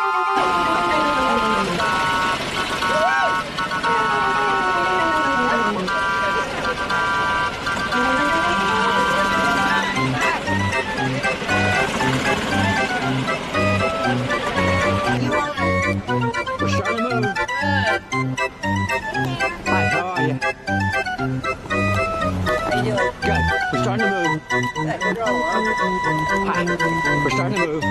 We're starting to move. Hi, how are you? How you doing? Good. We're starting to move. Hi. We're starting to move.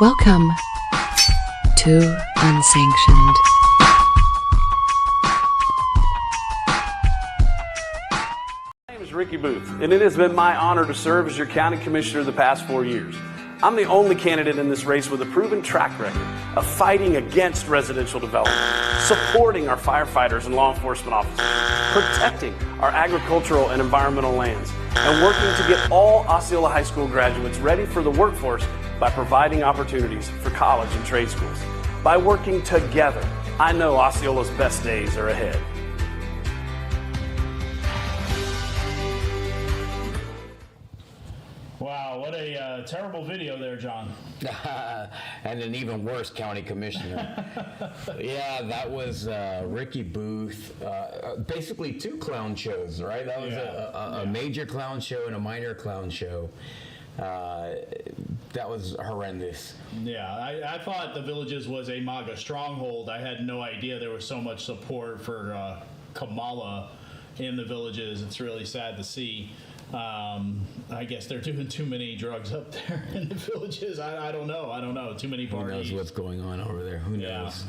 Welcome to Unsanctioned. My name is Ricky Booth, and it has been my honor to serve as your county commissioner the past 4 years. I'm the only candidate in this race with a proven track record of fighting against residential development, supporting our firefighters and law enforcement officers, protecting our agricultural and environmental lands, and working to get all Osceola High School graduates ready for the workforce by providing opportunities for college and trade schools. By working together, I know Osceola's best days are ahead. Wow, what a terrible video there, John. And an even worse county commissioner. Yeah, that was Ricky Booth. Basically two clown shows, right? That was a major clown show and a minor clown show. That was horrendous. Yeah, I thought the Villages was a MAGA stronghold. I had no idea there was so much support for Kamala in the Villages. It's really sad to see. I guess they're doing too many drugs up there in the Villages. I don't know. Too many parties. Who knows what's going on over there? Who knows?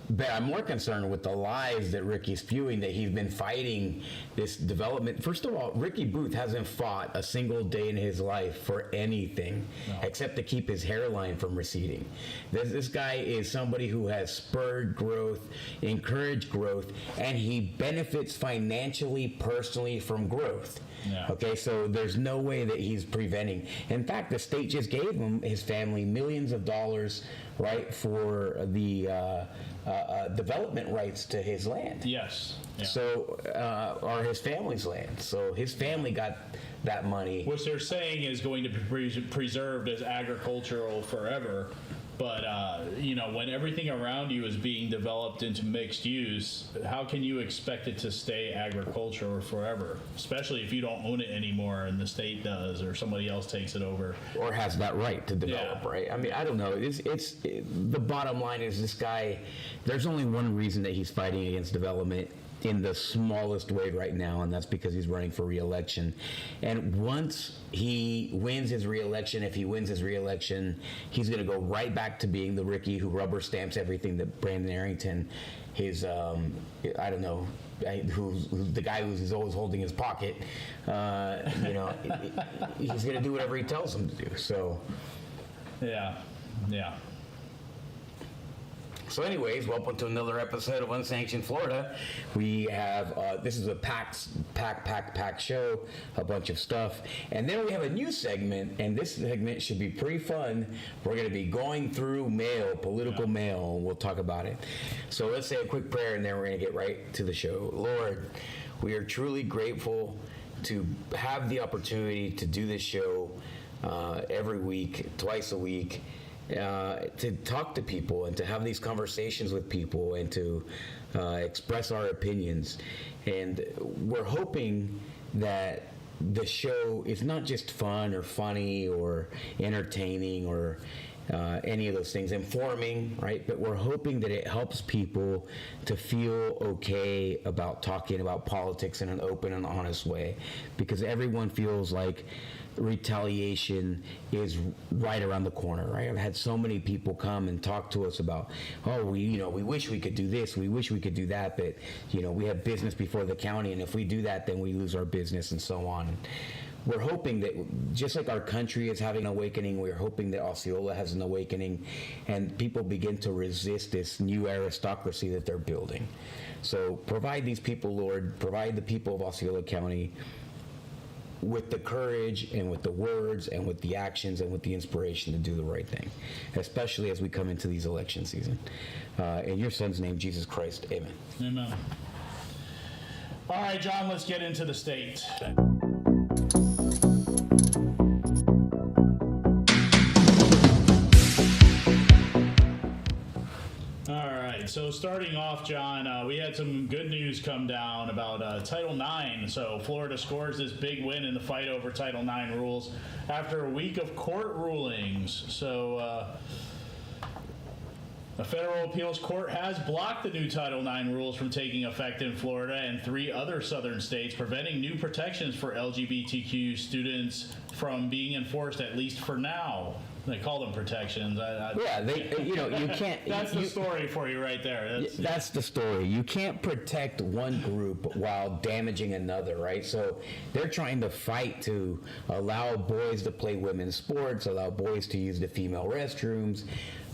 But I'm more concerned with the lies that Ricky's spewing, that he's been fighting this development. First of all, Ricky Booth hasn't fought a single day in his life for anything except to keep his hairline from receding. This guy is somebody who has spurred growth, encouraged growth, and he benefits financially, personally from growth. Yeah. Okay, so there's no way that he's preventing. In fact, the state just gave him, his family, millions of dollars, right, for the development rights to his land. Yes. Yeah. So, or his family's land. So his family got that money. Which they're saying is going to be preserved as agricultural forever. But, when everything around you is being developed into mixed use, how can you expect it to stay agricultural forever? Especially if you don't own it anymore and the state does or somebody else takes it over. Or has that right to develop, right? I mean, I don't know. The bottom line is this guy, there's only one reason that he's fighting against development in the smallest way right now, and that's because he's running for re-election. And once he wins his re-election, if he wins his re-election, he's going to go right back to being the Ricky who rubber stamps everything that Brandon Arrington, his, I don't know, who's the guy who's always holding his pocket, he's going to do whatever he tells him to do. So, Yeah. So anyways, welcome to another episode of Unsanctioned Florida. We have, this is a packed show, a bunch of stuff. And then we have a new segment, and this segment should be pretty fun. We're going to be going through mail, political mail, and we'll talk about it. So let's say a quick prayer, and then we're going to get right to the show. Lord, we are truly grateful to have the opportunity to do this show every week, twice a week. To talk to people and to have these conversations with people and to express our opinions. And we're hoping that the show is not just fun or funny or entertaining or any of those things, informing, right? But we're hoping that it helps people to feel okay about talking about politics in an open and honest way, because everyone feels like retaliation is right around the corner, right? I've had so many people come and talk to us about, oh, we wish we could do this, we wish we could do that, but we have business before the county, and if we do that, then we lose our business, and so on. We're hoping that just like our country is having an awakening, we're hoping that Osceola has an awakening, and people begin to resist this new aristocracy that they're building. So provide these people, Lord, provide the people of Osceola County with the courage and with the words and with the actions and with the inspiration to do the right thing, especially as we come into these election season. In your son's name, Jesus Christ, amen. Amen. All right, John, let's get into the state. So starting off, John, we had some good news come down about Title IX. So Florida scores this big win in the fight over Title IX rules after a week of court rulings. So a federal appeals court has blocked the new Title IX rules from taking effect in Florida and 3 other southern states, preventing new protections for LGBTQ students from being enforced, at least for now. They call them protections. You can't. That's the story for you right there. That's the story. You can't protect one group while damaging another, right? So they're trying to fight to allow boys to play women's sports, allow boys to use the female restrooms.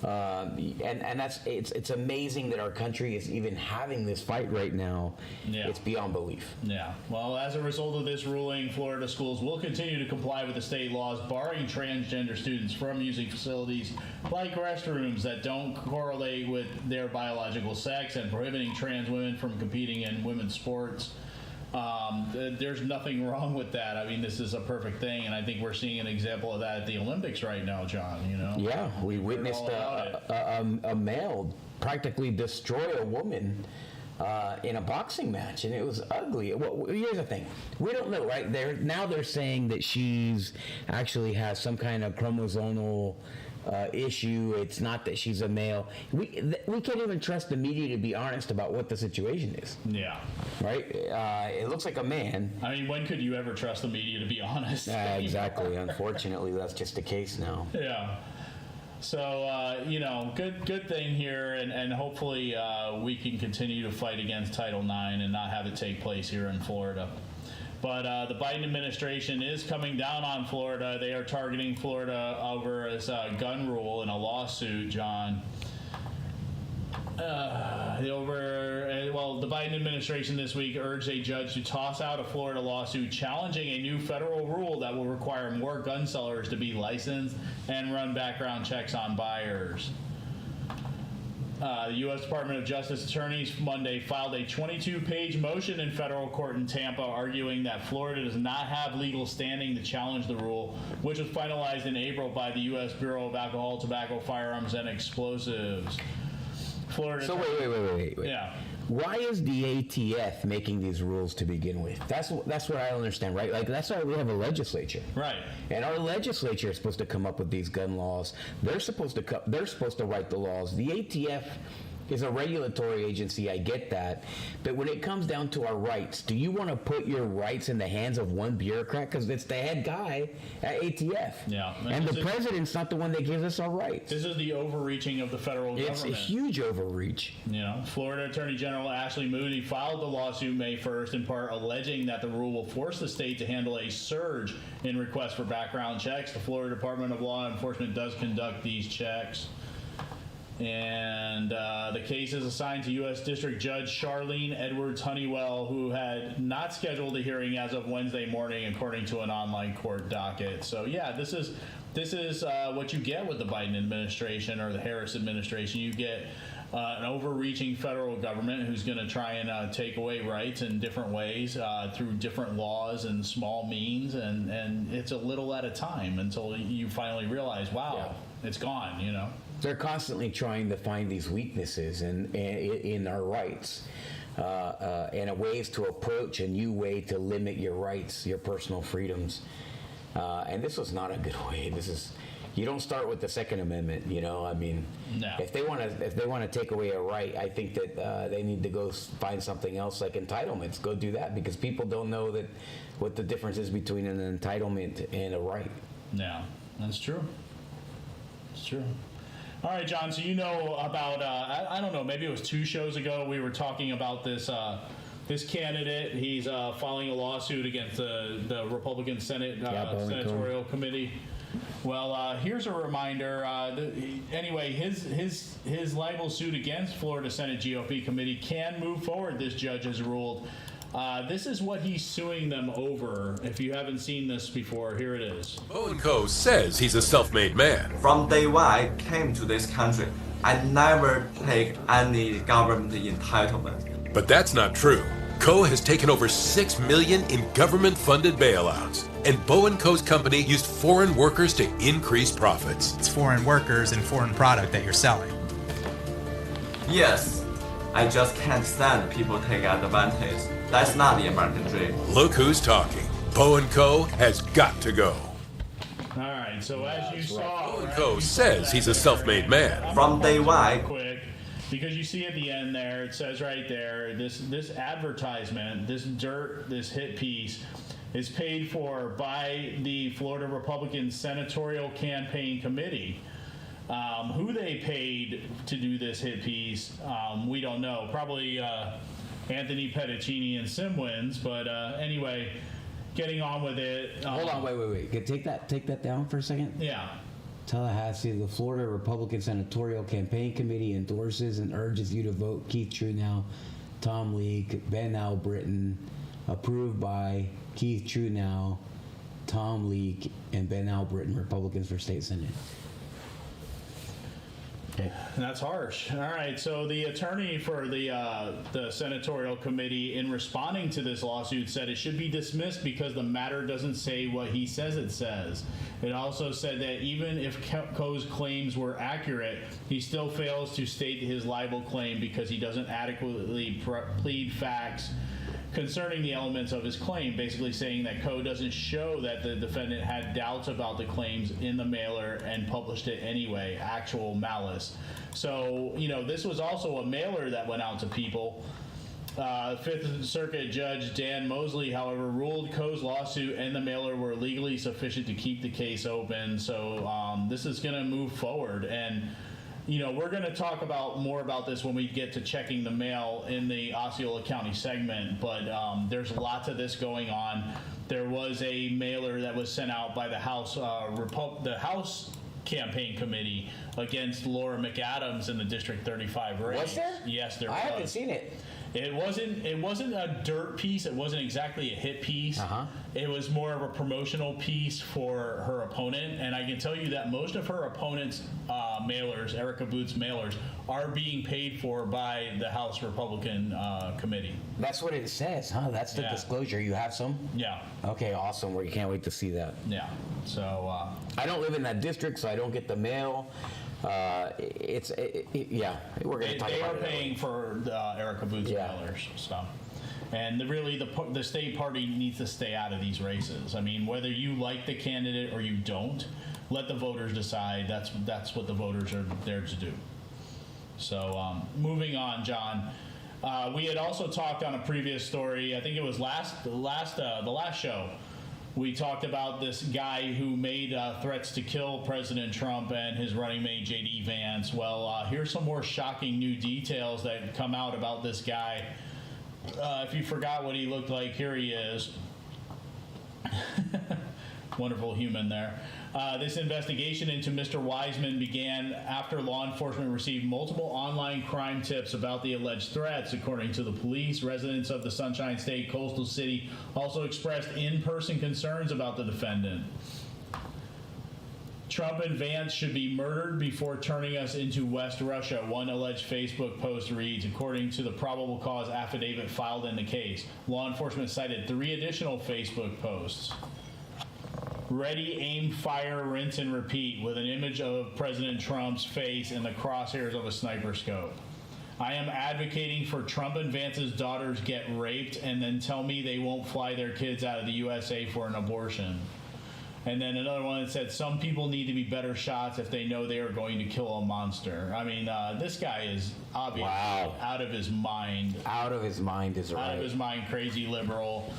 And it's amazing that our country is even having this fight right now. Yeah. It's beyond belief. Yeah. Well, as a result of this ruling, Florida schools will continue to comply with the state laws barring transgender students from using facilities like restrooms that don't correlate with their biological sex, and prohibiting trans women from competing in women's sports. There's nothing wrong with that. I mean, this is a perfect thing, and I think we're seeing an example of that at the Olympics right now, John. Yeah, we witnessed a male practically destroy a woman in a boxing match, and it was ugly. Well, here's the thing: we don't know, right? They're saying that she's actually has some kind of chromosomal issue. It's not that she's a male. We can't even trust the media to be honest about what the situation is. Yeah. Right? It looks like a man. I mean, when could you ever trust the media to be honest? Exactly. Unfortunately, that's just the case now. Yeah. So, good thing here, and hopefully we can continue to fight against Title IX and not have it take place here in Florida. But the Biden administration is coming down on Florida. They are targeting Florida over this gun rule in a lawsuit, John. The Biden administration this week urged a judge to toss out a Florida lawsuit challenging a new federal rule that will require more gun sellers to be licensed and run background checks on buyers. The U.S. Department of Justice attorneys Monday filed a 22-page motion in federal court in Tampa arguing that Florida does not have legal standing to challenge the rule, which was finalized in April by the U.S. Bureau of Alcohol, Tobacco, Firearms, and Explosives. Florida. So wait. Yeah. Why is the ATF making these rules to begin with? That's what I don't understand, right? Like, that's why we have a legislature, right? And our legislature is supposed to come up with these gun laws. They're supposed to write the laws. The ATF is a regulatory agency, I get that, but when it comes down to our rights, do you want to put your rights in the hands of one bureaucrat? Because it's the head guy at ATF. Yeah. And the president's not the one that gives us our rights. This is the overreaching of the federal government. It's a huge overreach. Florida Attorney General Ashley Moody filed the lawsuit May 1st, in part alleging that the rule will force the state to handle a surge in requests for background checks. The Florida Department of Law Enforcement does conduct these checks. And the case is assigned to U.S. District Judge Charlene Edwards Honeywell, who had not scheduled a hearing as of Wednesday morning, according to an online court docket. So, yeah, this is what you get with the Biden administration or the Harris administration. You get an overreaching federal government who's going to try and take away rights in different ways through different laws and small means, and it's a little at a time until you finally realize, wow, it's gone, They're constantly trying to find these weaknesses in our rights, and ways to approach a new way to limit your rights, your personal freedoms. And this was not a good way. you don't start with the Second Amendment. I mean, No. if they want to take away a right, I think that they need to go find something else like entitlements. Go do that, because people don't know what the difference is between an entitlement and a right. Yeah, that's true. It's true. All right, John, so you know about, I don't know, maybe it was 2 shows ago, we were talking about this this candidate. He's filing a lawsuit against the Republican Senate Senatorial Committee. Well, here's a reminder. Anyway, his libel suit against Florida Senate GOP committee can move forward, this judge has ruled. This is what he's suing them over. If you haven't seen this before, here it is. Bo & Co. says he's a self-made man. From day one I came to this country, I never take any government entitlement. But that's not true. Co. has taken over $6 million in government-funded bailouts. And Bo & Co.'s company used foreign workers to increase profits. It's foreign workers and foreign product that you're selling. Yes, I just can't stand people take advantage. That's not the American dream. Look who's talking. Bo & Co. has got to go. All right, so as you saw... Bo & Co. says he's a self-made man. From day one I quick, because you see at the end there, it says right there, this advertisement, this hit piece, is paid for by the Florida Republican Senatorial Campaign Committee. Who they paid to do this hit piece, we don't know. Probably Anthony Petticini and Simwins, but anyway, getting on with it. Hold on, wait. Take that down for a second. Yeah. Tallahassee, the Florida Republican Senatorial Campaign Committee endorses and urges you to vote Keith Truenow, Tom Leake, Ben Albritton, approved by Keith Truenow, Tom Leake, and Ben Albritton, Republicans for State Senate. Okay. That's harsh. All right. So the attorney for the senatorial committee, in responding to this lawsuit, said it should be dismissed because the matter doesn't say what he says it says. It also said that even if Coe's claims were accurate, he still fails to state his libel claim because he doesn't adequately plead facts concerning the elements of his claim, basically saying that Coe doesn't show that the defendant had doubts about the claims in the mailer and published it anyway, actual malice. So, this was also a mailer that went out to people. Fifth Circuit Judge Dan Mosley, however, ruled Coe's lawsuit and the mailer were legally sufficient to keep the case open. So this is going to move forward. And we're going to talk more about this when we get to checking the mail in the Osceola County segment, but there's lots of this going on. There was a mailer that was sent out by the House Campaign Committee against Laura McAdams in the District 35 race. Was there? Yes, there was. I haven't seen it. It wasn't a dirt piece. It wasn't exactly a hit piece. It was more of a promotional piece for her opponent. And I can tell you that most of her opponent's mailers, Erica Booth's mailers, are being paid for by the House Republican Committee. That's what it says, huh? That's the disclosure. You have some? Yeah. Okay, awesome. We can't wait to see that. Yeah. So I don't live in that district, so I don't get the mail. We're going to talk they about are it. paying for Erica Booth's mailers. So, and the state party needs to stay out of these races. I mean, whether you like the candidate or you don't, let the voters decide. That's what the voters are there to do. So, moving on, John. We had also talked on a previous story. I think it was the last show. We talked about this guy who made threats to kill President Trump and his running mate, J.D. Vance. Well, here's some more shocking new details that come out about this guy. If you forgot what he looked like, here he is. Wonderful human there. This investigation into Mr. Wiseman began after law enforcement received multiple online crime tips about the alleged threats. According to the police, residents of the Sunshine State coastal city also expressed in-person concerns about the defendant. Trump and Vance should be murdered before turning us into West Russia, one alleged Facebook post reads, according to the probable cause affidavit filed in the case. Law enforcement cited 3 additional Facebook posts. Ready, aim, fire, rinse, and repeat, with an image of President Trump's face and the crosshairs of a sniper scope. I am advocating for Trump and Vance's daughters get raped and then tell me they won't fly their kids out of the USA for an abortion. And then another one that said, some people need to be better shots if they know they are going to kill a monster. I mean, this guy is obviously out of his mind. Out of his mind is right. Out of his mind, crazy liberal.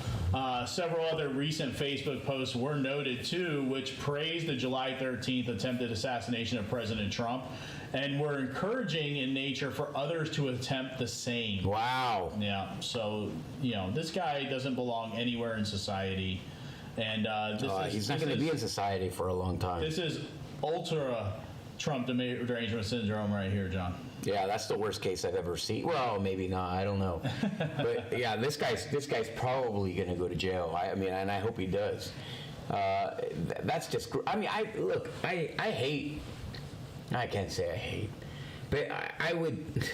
Several other recent Facebook posts were noted, too, which praised the July 13th attempted assassination of President Trump and were encouraging in nature for others to attempt the same. Wow. Yeah, so, this guy doesn't belong anywhere in society. And he's not going to be in society for a long time. This is ultra Trump derangement syndrome right here, John. Yeah, that's the worst case I've ever seen. Well, maybe not. I don't know. But yeah, this guy's probably going to go to jail. I mean, and I hope he does. That's just. I mean, I hate. I can't say I hate. But I would,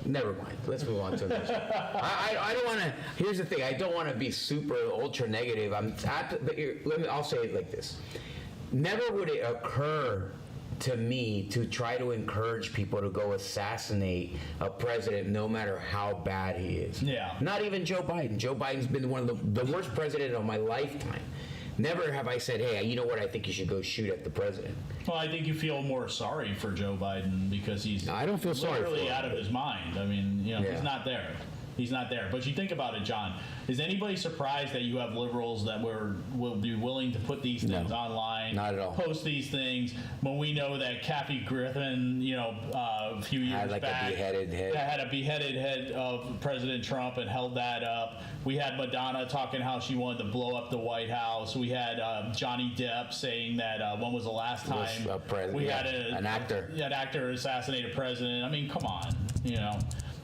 never mind. Let's move on to this. I don't want to. Here's the thing. I don't want to be super ultra negative. I'll say it like this. Never would it occur to me to try to encourage people to go assassinate a president, no matter how bad he is. Yeah. Not even Joe Biden. Joe Biden's been one of the worst president of my lifetime. Never have I said, hey, you know what, I think you should go shoot at the president. Well, I think you feel more sorry for Joe Biden because he's I don't feel sorry for him. out of his mind. I mean, he's not there. He's not there. But you think about it, John. Is anybody surprised that you have liberals that will be willing to put these things online, not at all, post these things, when we know that Kathy Griffin, a few years back, had a beheaded head of President Trump and held that up. We had Madonna talking how she wanted to blow up the White House. We had Johnny Depp saying that when was the last time we had an actor assassinate a president? I mean, come on,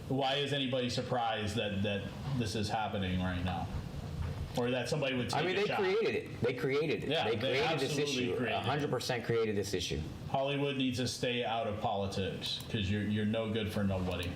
Why is anybody surprised that this is happening right now? Or that somebody would take a shot? Created it. They created it. Yeah, they created this issue. 100% created this issue. Hollywood needs to stay out of politics because you're no good for nobody.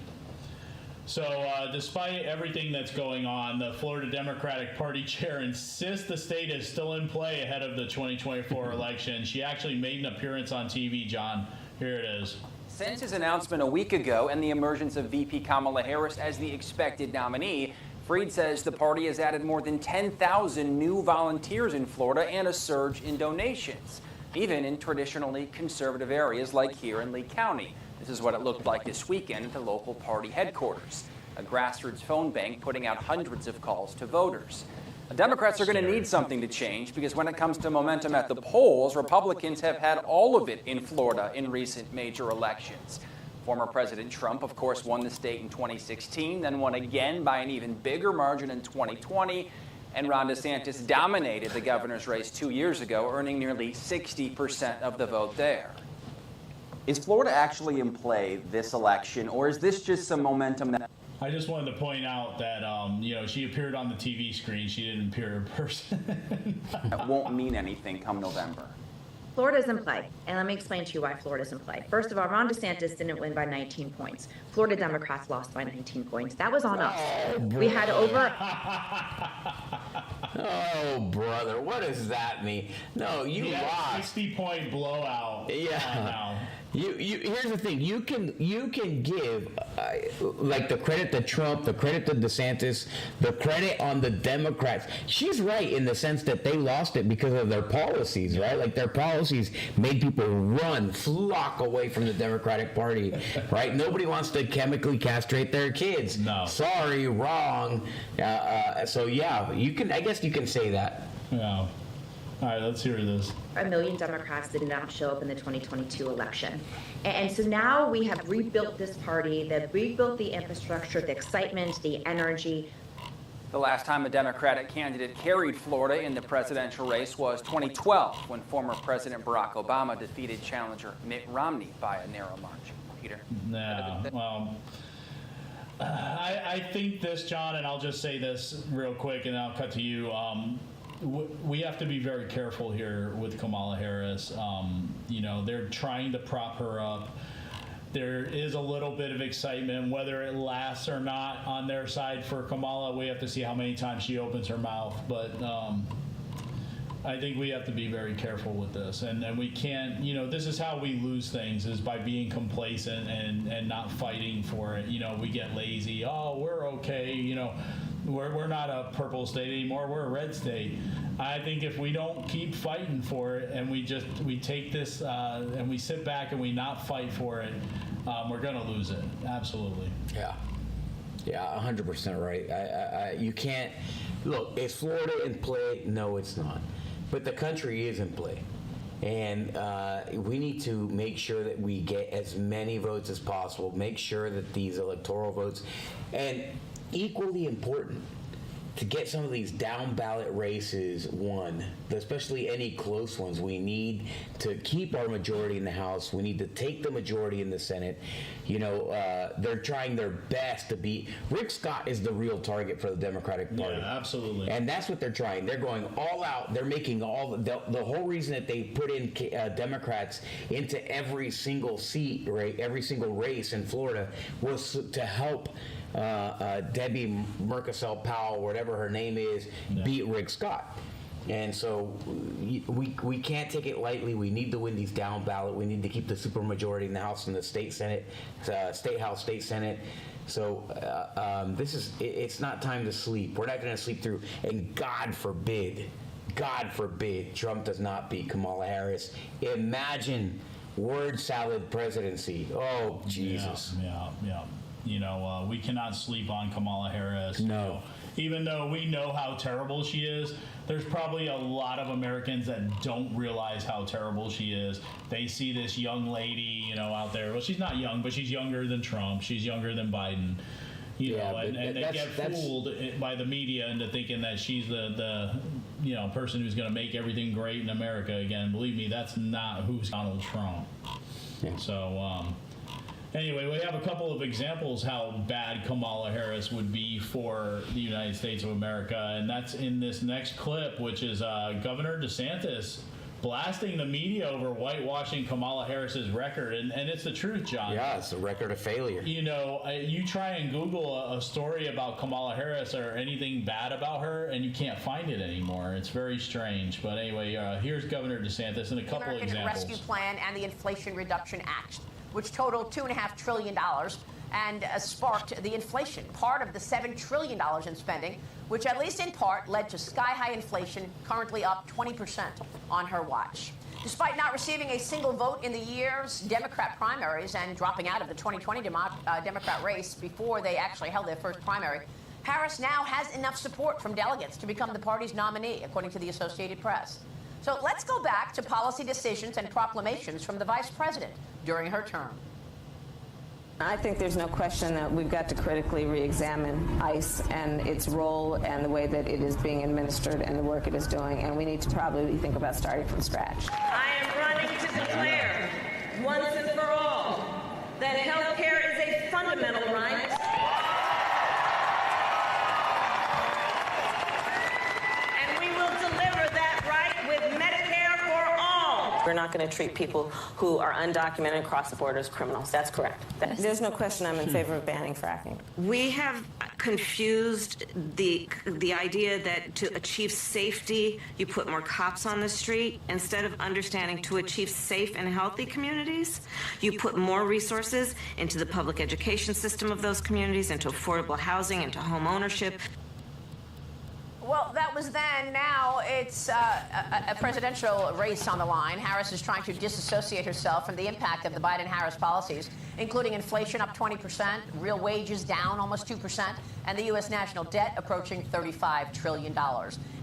So despite everything that's going on, the Florida Democratic Party chair insists the state is still in play ahead of the 2024 election. She actually made an appearance on TV, John. Here it is. Since his announcement a week ago and the emergence of VP Kamala Harris as the expected nominee, Freed says the party has added more than 10,000 new volunteers in Florida and a surge in donations, even in traditionally conservative areas like here in Lee County. This is what it looked like this weekend at the local party headquarters, a grassroots phone bank putting out hundreds of calls to voters. The Democrats are going to need something to change because when it comes to momentum at the polls, Republicans have had all of it in Florida in recent major elections. Former President Trump, of course, won the state in 2016, then won again by an even bigger margin in 2020. And Ron DeSantis dominated the governor's race 2 years ago, earning nearly 60% of the vote there. Is Florida actually in play this election, or is this just some momentum that... I just wanted to point out that, she appeared on the TV screen. She didn't appear in person. That won't mean anything come November. Florida's in play, and let me explain to you why Florida's in play. First of all, Ron DeSantis didn't win by 19 points. Florida Democrats lost by 19 points. That was on us. We had over... Oh, brother, what does that mean? No, you lost. 60-point blowout. Yeah. Here's the thing. You can give like the credit to Trump, the credit to DeSantis, the credit on the Democrats. She's right in the sense that they lost it because of their policies, right? Like their policies made people flock away from the Democratic Party, right? Nobody wants to chemically castrate their kids. No. Sorry, wrong. So yeah, I guess you can say that. Yeah. All right, let's hear this. 1 million Democrats did not show up in the 2022 election. And so now we have rebuilt this party, they've rebuilt the infrastructure, the excitement, the energy. The last time a Democratic candidate carried Florida in the presidential race was 2012, when former President Barack Obama defeated challenger Mitt Romney by a narrow margin. Peter? Yeah, well, I think this, John, and I'll just say this real quick and then I'll cut to you. We have to be very careful here with Kamala Harris. They're trying to prop her up. There is a little bit of excitement, whether it lasts or not on their side for Kamala. We have to see how many times she opens her mouth. But I think we have to be very careful with this. And we can't, this is how we lose things, is by being complacent and not fighting for it. We get lazy. Oh, we're okay. We're not a purple state anymore. We're a red state. I think if we don't keep fighting for it and we take this and we sit back and we not fight for it, we're going to lose it. Absolutely. Yeah. Yeah, 100% right. You can't look. Is Florida in play? No, it's not. But the country is in play. And we need to make sure that we get as many votes as possible, make sure that these electoral votes, and equally important, to get some of these down ballot races won, especially any close ones. We need to keep our majority in the House. We need to take the majority in the Senate. You know, they're trying their best to beat. Rick Scott is the real target for the Democratic Party. Yeah, absolutely. And that's what they're trying. They're going all out. They're making all the whole reason that they put in Democrats into every single seat, right, every single race in Florida was to help Debbie Murkisel Powell, whatever her name is, beat Rick Scott. And so we can't take it lightly. We need to win these down ballot. We need to keep the supermajority in the House and the state Senate, state House, state Senate. So it's not time to sleep. We're not going to sleep through. And God forbid, Trump does not beat Kamala Harris. Imagine word salad presidency. Oh, Jesus. Yeah. You know, we cannot sleep on Kamala Harris. No. You know, even though we know how terrible she is, there's probably a lot of Americans that don't realize how terrible she is. They see this young lady, you know, out there. Well, she's not young, but she's younger than Trump. She's younger than Biden. You know, and they get fooled by the media into thinking that she's the you know, person who's going to make everything great in America again. Believe me, that's not who's Donald Trump. Yeah. So, anyway, we have a couple of examples how bad Kamala Harris would be for the United States of America, and that's in this next clip, which is Governor DeSantis blasting the media over whitewashing Kamala Harris's record, and it's the truth, John. Yeah, it's a record of failure. You know, you try and Google a story about Kamala Harris or anything bad about her, and you can't find it anymore. It's very strange. But anyway, here's Governor DeSantis and a couple of examples. The American Rescue Plan and the Inflation Reduction Act, which totaled $2.5 trillion and sparked the inflation, part of the $7 trillion in spending, which at least in part led to sky-high inflation, currently up 20% on her watch. Despite not receiving a single vote in the year's Democrat primaries and dropping out of the 2020 Democrat race before they actually held their first primary, Harris now has enough support from delegates to become the party's nominee, according to the Associated Press. So let's go back to policy decisions and proclamations from the vice president during her term. I think there's no question that we've got to critically re-examine ICE and its role and the way that it is being administered and the work it is doing, and we need to probably think about starting from scratch. I am running to declare once and for all that health care is a fundamental right. And we will deliver that right with Medicare for all. We're not going to treat people who are undocumented across the border as criminals. That's correct. There's no question I'm in favor of banning fracking. We have confused the idea that to achieve safety, you put more cops on the street. Instead of understanding to achieve safe and healthy communities, you put more resources into the public education system of those communities, into affordable housing, into home ownership. Well, that was then. Now it's a presidential race on the line. Harris is trying to disassociate herself from the impact of the Biden-Harris policies, including inflation up 20%, real wages down almost 2%, and the U.S. national debt approaching $35 trillion.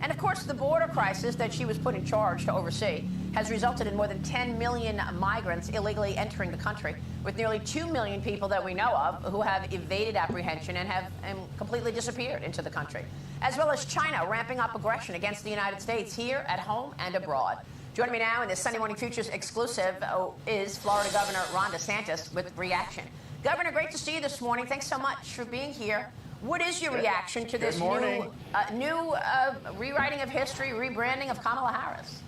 And, of course, the border crisis that she was put in charge to oversee has resulted in more than 10 million migrants illegally entering the country, with nearly 2 million people that we know of who have evaded apprehension and have completely disappeared into the country, as well as China ramping up aggression against the United States here at home and abroad. Joining me now in this Sunday Morning Futures exclusive is Florida Governor Ron DeSantis with reaction. Governor, great to see you this morning. Thanks so much for being here. What is your reaction to this new rewriting of history, rebranding of Kamala Harris?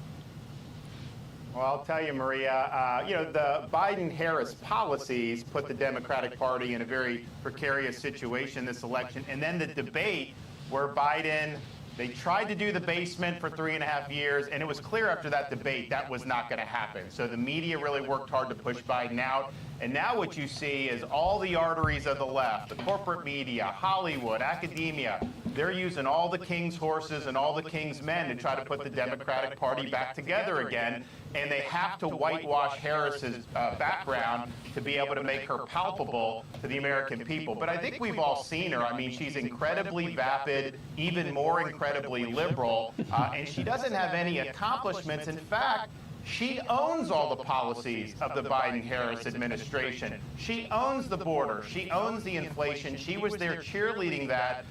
Well, I'll tell you, Maria, you know, the Biden-Harris policies put the Democratic Party in a very precarious situation this election. And then the debate where Biden, they tried to do the basement for 3.5 years, and it was clear after that debate that was not going to happen. So the media really worked hard to push Biden out. And now what you see is all the arteries of the left, the corporate media, Hollywood, academia, they're using all the king's horses and all the king's men to try to put the Democratic Party back together again, and they have to whitewash Harris's background to be able to make her palpable to the American people. But I think we've all seen her. I mean, she's incredibly vapid, even more incredibly liberal, and she doesn't have any accomplishments. In fact, she owns all the policies of the Biden-Harris administration. She owns the border. She owns the inflation. She was there cheerleading that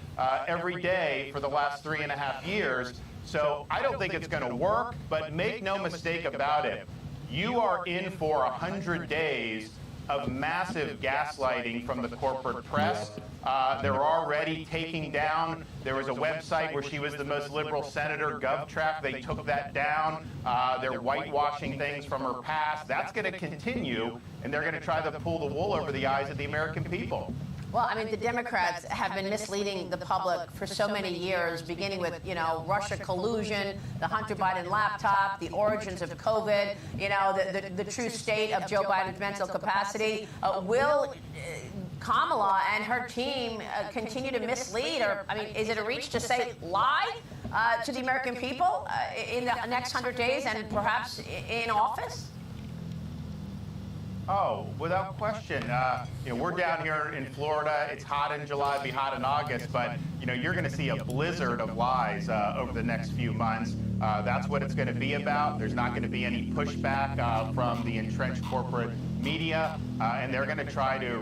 every day for the last 3.5 years. So I don't think it's going to work, but make no mistake about it. You are in for 100 days of massive gaslighting from the corporate press. They're already taking down, there was a website where she was the most liberal senator, GovTrack. They took that down. They're whitewashing things from her past. That's going to continue, and they're going to try to pull the wool over the eyes of the American people. Well, I mean, the Democrats have been misleading the public for so many years, beginning with, Russia collusion, the Hunter Biden laptop, the origins of COVID, the true state of Joe Biden's mental capacity. Will Kamala and her team continue to mislead? Or, I mean, is it a reach to say lie to the American people in the next 100 days and perhaps in office? Oh, without question. We're down here in Florida. It's hot in July, be hot in August, but you're going to see a blizzard of lies over the next few months. That's what it's going to be about. There's not going to be any pushback from the entrenched corporate media, and they're going to try to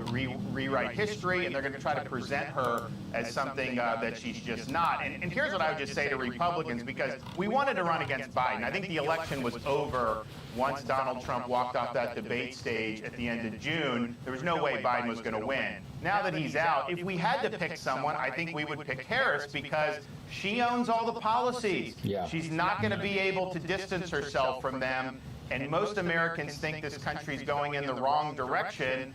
rewrite history, and they're going to try to present her as something that she's just not. And here's what I would just say to Republicans, because we wanted to run against Biden. I think the election was over once Donald Trump walked off that debate stage at the end of June. There was no way Biden was going to win. Now that he's out, if we had to pick someone, I think we would pick Harris, because she owns all the policies. Yeah. She's not going to be able to distance herself from them. And most Americans think this country's going in the wrong direction,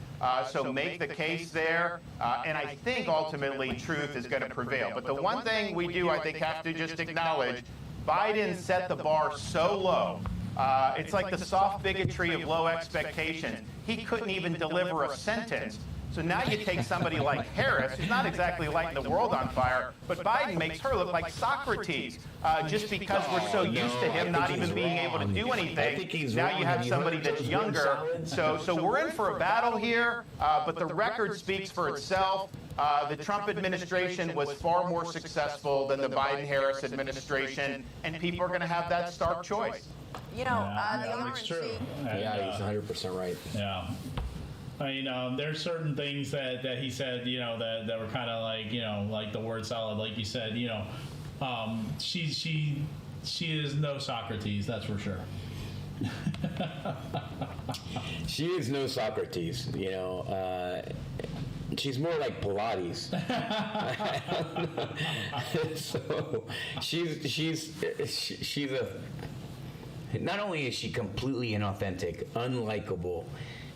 so make the case there. And I think ultimately truth is going to prevail. But the one thing we do, I think, have to just acknowledge, Biden set the bar so low. It's like the soft bigotry of low expectations. He couldn't even deliver a sentence. So now you take somebody like Harris, who's not exactly lighting the world on fire, but Biden makes her look like Socrates, just because we're so used to him not even being able to do anything. Now you have somebody that's younger. So we're in for a battle here, but the record speaks for itself. The Trump administration was far more successful than the Biden-Harris administration, and people are going to have that stark choice. The it's true. Yeah, he's 100% right. Yeah. I mean, there's certain things that he said, that were kind of like the word salad, like you said, she is no Socrates, that's for sure. She is no Socrates, she's more like Pilates. So she's not only is she completely inauthentic, unlikable,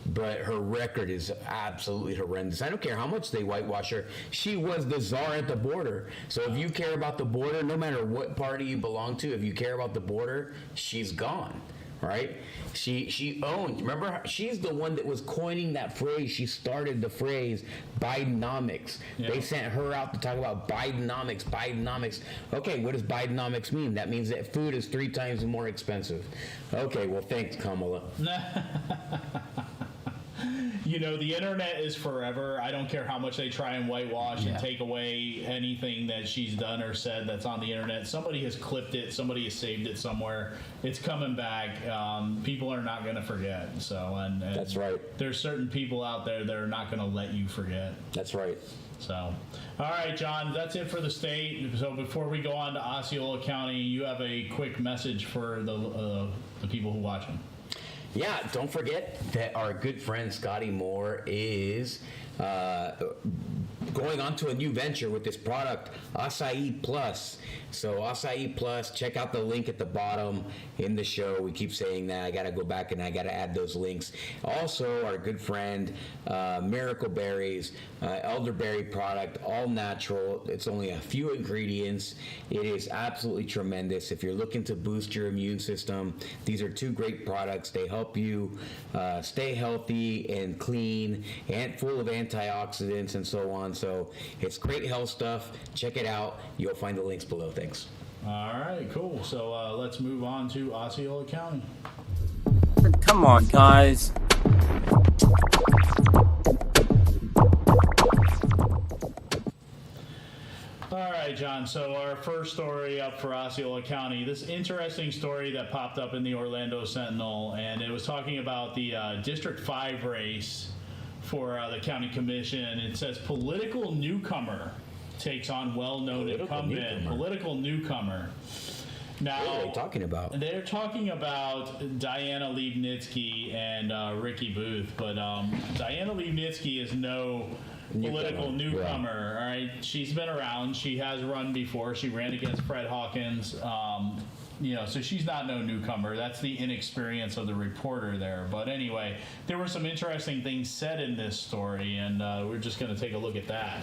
but her record is absolutely horrendous. I don't care how much they whitewash her. She was the czar at the border. So if you care about the border, no matter what party you belong to, if you care about the border, she's gone, right? She owned, remember, she's the one that was coining that phrase. She started the phrase Bidenomics. Yeah. They sent her out to talk about Bidenomics. Okay, what does Bidenomics mean? That means that food is 3 times more expensive. Okay, well, thanks, Kamala. The internet is forever. I don't care how much they try and whitewash and take away anything that she's done or said that's on the internet. Somebody has clipped it. Somebody has saved it somewhere. It's coming back. People are not going to forget. So, and that's right. There's certain people out there that are not going to let you forget. That's right. So, all right, John, that's it for the state. So before we go on to Osceola County, you have a quick message for the people who watch them. Yeah, don't forget that our good friend Scotty Moore is going on to a new venture with this product, Acai Plus. So Acai Plus, check out the link at the bottom in the show. We keep saying that. I got to go back and I got to add those links. Also, our good friend Miracle Berries, elderberry product, all natural. It's only a few ingredients. It is absolutely tremendous. If you're looking to boost your immune system, these are 2 great products. They help you stay healthy and clean and full of antioxidants and so on. So it's great health stuff. Check it out. You'll find the links below. Thanks. All right, cool. So let's move on to Osceola County. Come on, guys. All right, John. So our first story up for Osceola County, this interesting story that popped up in the Orlando Sentinel, and it was talking about the District 5 race for the county commission. It says political newcomer takes on well-known incumbent. Political newcomer. Now, what are they talking about? They're talking about Diana Liebnitzky and Ricky Booth, but Diana Liebnitzky is no political newcomer. All right, she's been around. She has run before. She ran against Fred Hawkins. So she's not no newcomer. That's the inexperience of the reporter there. But anyway, there were some interesting things said in this story, and we're just going to take a look at that.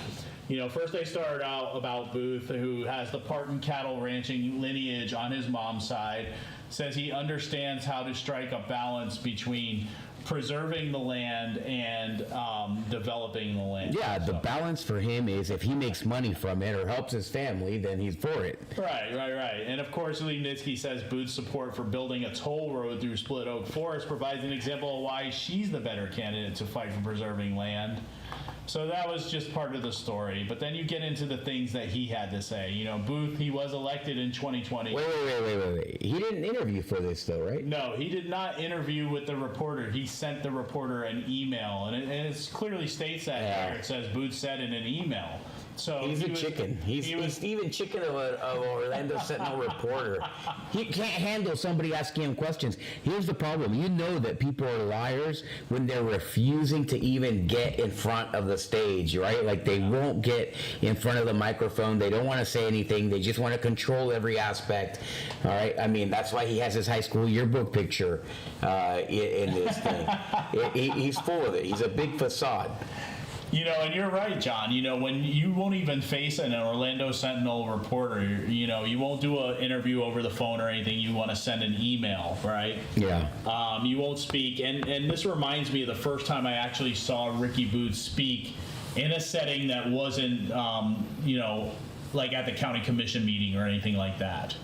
First they started out about Booth, who has the Parton cattle ranching lineage on his mom's side, says he understands how to strike a balance between preserving the land and developing the land. Yeah, the balance for him is if he makes money from it or helps his family, then he's for it. Right. And of course, Liebnitzky says Booth's support for building a toll road through Split Oak Forest provides an example of why she's the better candidate to fight for preserving land. So that was just part of the story. But then you get into the things that he had to say. Booth, he was elected in 2020. Wait. He didn't interview for this, though, right? No, he did not interview with the reporter. He sent the reporter an email. And it clearly states that here. It says Booth said in an email. So he's a chicken. He's Steven Chicken of Orlando Sentinel reporter. He can't handle somebody asking him questions. Here's the problem. You know that people are liars when they're refusing to even get in front of the stage, right? Like they won't get in front of the microphone. They don't want to say anything. They just want to control every aspect. All right. I mean, that's why he has his high school yearbook picture in this thing. He's full of it. He's a big facade. And you're right, John. When you won't even face an Orlando Sentinel reporter, you won't do an interview over the phone or anything. You want to send an email, right? Yeah. You won't speak. And this reminds me of the first time I actually saw Ricky Booth speak in a setting that wasn't, like at the county commission meeting or anything like that.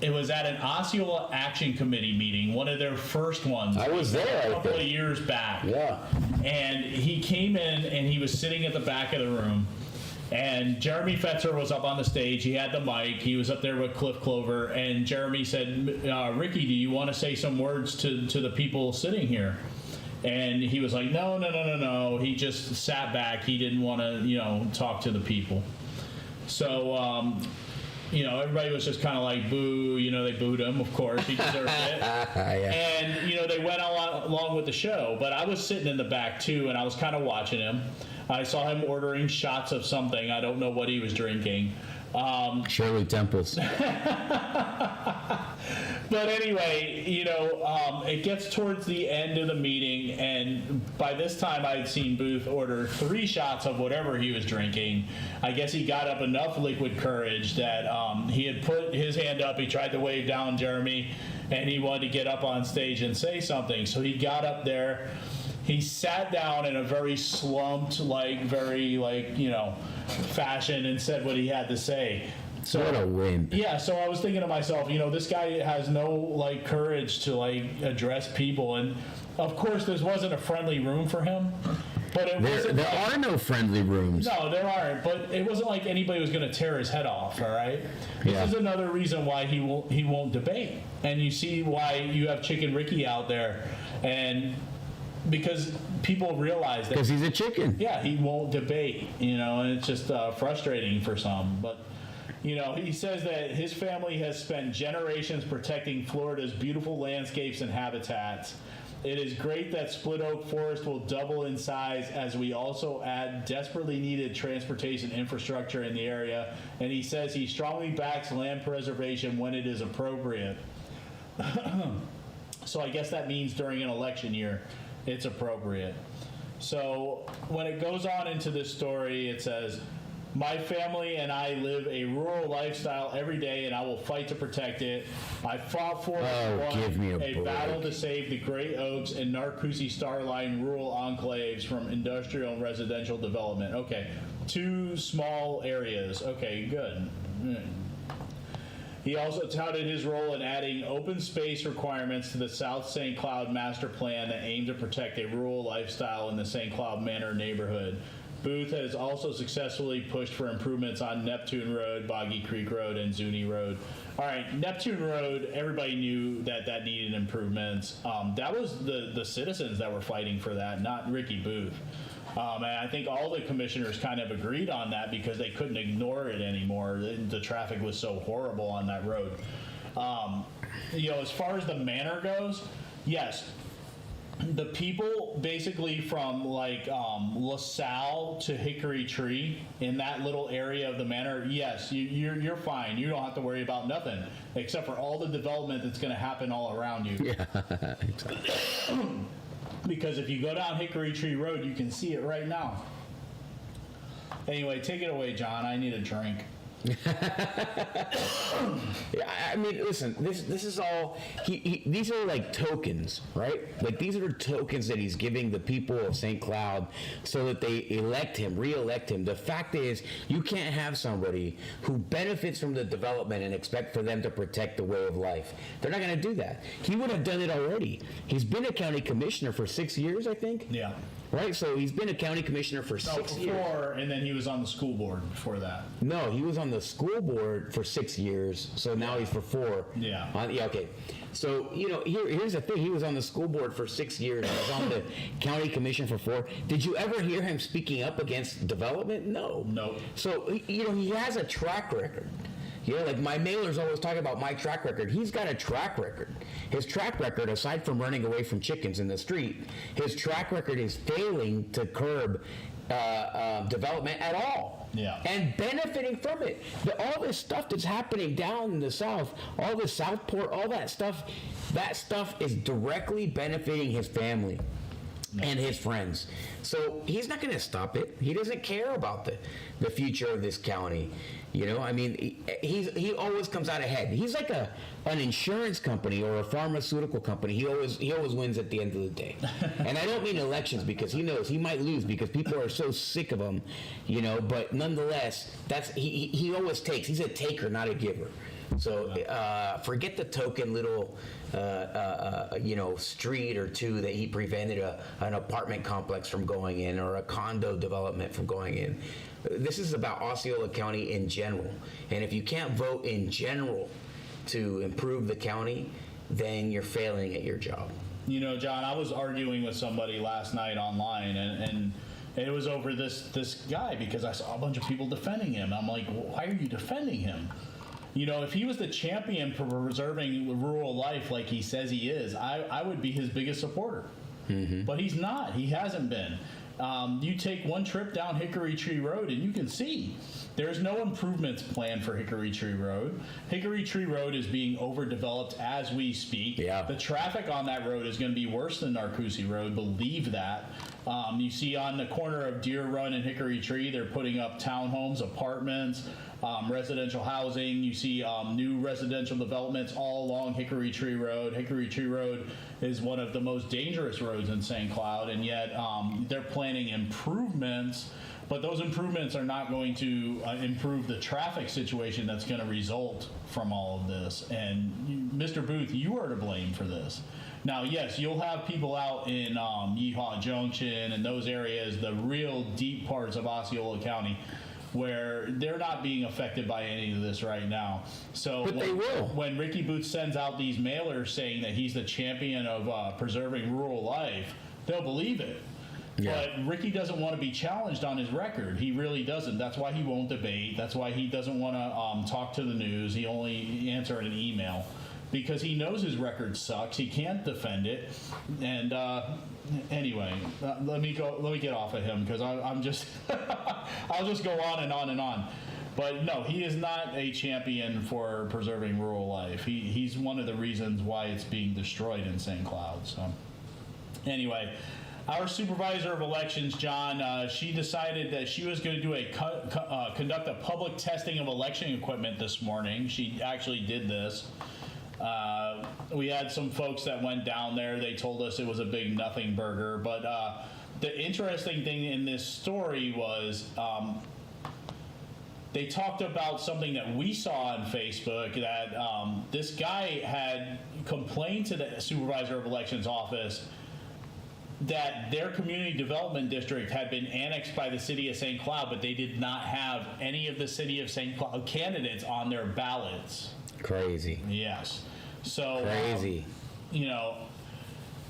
It was at an Osceola Action Committee meeting, one of their first ones. I was there, a couple of years back. Yeah. And he came in and he was sitting at the back of the room. And Jeremy Fetzer was up on the stage. He had the mic. He was up there with Cliff Clover. And Jeremy said, Ricky, do you want to say some words to the people sitting here? And he was like, no. He just sat back. He didn't want to, talk to the people. So, everybody was just kind of like, boo, they booed him, of course, he deserved it. And, they went along with the show, but I was sitting in the back too, and I was kind of watching him. I saw him ordering shots of something. I don't know what he was drinking. Shirley Temples. But anyway, it gets towards the end of the meeting, and by this time I had seen Booth order 3 shots of whatever he was drinking. I guess he got up enough liquid courage that he had put his hand up. He tried to wave down Jeremy, and he wanted to get up on stage and say something. So he got up there. He sat down in a very slumped, fashion and said what he had to say. So, what a wimp. Yeah, so I was thinking to myself, this guy has no courage to address people, and of course this wasn't a friendly room for him. But there are no friendly rooms. No, there aren't. But it wasn't like anybody was going to tear his head off. All right. This is another reason why he won't debate, and you see why you have Chicken Ricky out there, and because people realize that because he's a chicken. Yeah, he won't debate. And it's just frustrating for some, but. He says that his family has spent generations protecting Florida's beautiful landscapes and habitats. It is great that Split Oak Forest will double in size as we also add desperately needed transportation infrastructure in the area. And he says he strongly backs land preservation when it is appropriate. So I guess that means during an election year, it's appropriate. So when it goes on into this story, it says, My family and I live a rural lifestyle every day, and I will fight to protect it. I fought for give me a a break. battle to save the Great Oaks and Narcoossee Starline rural enclaves from industrial and residential development. Okay, 2 small areas. Okay, good. He also touted his role in adding open space requirements to the South St. Cloud master plan that aimed to protect a rural lifestyle in the St. Cloud Manor neighborhood. Booth has also successfully pushed for improvements on Neptune Road, Boggy Creek Road, and Zuni Road. All right, Neptune Road, everybody knew that needed improvements. That was the citizens that were fighting for that, not Ricky Booth. And I think all the commissioners kind of agreed on that because they couldn't ignore it anymore. The traffic was so horrible on that road. As far as the manor goes, yes, the people basically from like LaSalle to Hickory Tree in that little area of the manor, yes, you're fine. You don't have to worry about nothing except for all the development that's going to happen all around you. Yeah, exactly. Because if you go down Hickory Tree Road, you can see it right now. Anyway, take it away, John. I need a drink. I mean, listen. This is all. These are like tokens, right? Like these are tokens that he's giving the people of St. Cloud so that they re-elect him. The fact is, you can't have somebody who benefits from the development and expect for them to protect the way of life. They're not going to do that. He would have done it already. He's been a county commissioner for 6 years, I think. Yeah. Right, so he's been a county commissioner for 6 years. And then he was on the school board before that. No, he was on the school board for 6 years, so now he's for 4. Yeah. Okay. So, here's the thing. He was on the school board for 6 years. He was on the county commission for 4. Did you ever hear him speaking up against development? No. So, he has a track record. Like my mailers always talk about my track record. He's got a track record. His track record, aside from running away from chickens in the street, his track record is failing to curb development at all. Yeah. And benefiting from it. All this stuff that's happening down in the South, all the Southport, all that stuff is directly benefiting his family. And his friends. So he's not going to stop it. He doesn't care about the future of this county. He always comes out ahead. He's like an insurance company or a pharmaceutical company. He always wins at the end of the day. And I don't mean elections because he knows he might lose because people are so sick of him, but nonetheless, he always takes. He's a taker, not a giver. So forget the token little, street or two that he prevented an apartment complex from going in or a condo development from going in. This is about Osceola County in general. And if you can't vote in general to improve the county, then you're failing at your job. John, I was arguing with somebody last night online, and it was over this guy because I saw a bunch of people defending him. I'm like, well, why are you defending him? If he was the champion for preserving rural life like he says he is, I would be his biggest supporter. Mm-hmm. But he's not. He hasn't been. You take one trip down Hickory Tree Road and you can see there's no improvements planned for Hickory Tree Road. Hickory Tree Road is being overdeveloped as we speak. Yeah. The traffic on that road is going to be worse than Narcoossee Road. Believe that. You see on the corner of Deer Run and Hickory Tree, they're putting up townhomes, apartments, residential housing. You see new residential developments all along Hickory Tree Road. Hickory Tree Road is one of the most dangerous roads in St. Cloud, and yet they're planning improvements, but those improvements are not going to improve the traffic situation that's going to result from all of this. And Mr. Booth, you are to blame for this. Now, yes, you'll have people out in Yeehaw Junction and those areas, the real deep parts of Osceola County, where they're not being affected by any of this right now. So but they will. When Ricky Booth sends out these mailers saying that he's the champion of preserving rural life, they'll believe it. Yeah. But Ricky doesn't want to be challenged on his record. He really doesn't. That's why he won't debate. That's why he doesn't want to talk to the news. He only answers an email because he knows his record sucks. He can't defend it. And anyway, let me get off of him because I'm just I'll just go on and on and on. But no, he is not a champion for preserving rural life. He's one of the reasons why it's being destroyed in St. Cloud. So anyway, Our supervisor of elections, John, she decided that she was going to do conduct a public testing of election equipment this morning. She actually did this. We had some folks that went down there. They told us it was a big nothing burger. But the interesting thing in this story was they talked about something that we saw on Facebook, that this guy had complained to the supervisor of elections office that their community development district had been annexed by the city of St. Cloud, but they did not have any of the city of St. Cloud candidates on their ballots. Crazy. Yes. So, crazy.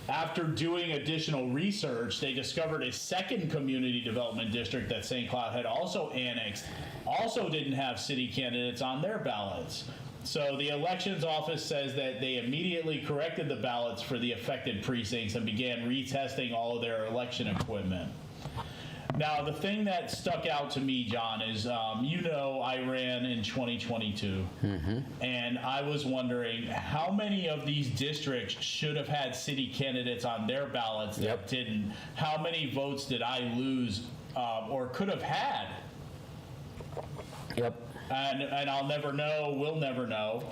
After doing additional research, they discovered a second community development district that St. Cloud had also annexed, also didn't have city candidates on their ballots. So the elections office says that they immediately corrected the ballots for the affected precincts and began retesting all of their election equipment. Now, the thing that stuck out to me, John, is, I ran in 2022, and I was wondering how many of these districts should have had city candidates on their ballots that didn't. How many votes did I lose or could have had? Yep. And I'll never know, we'll never know.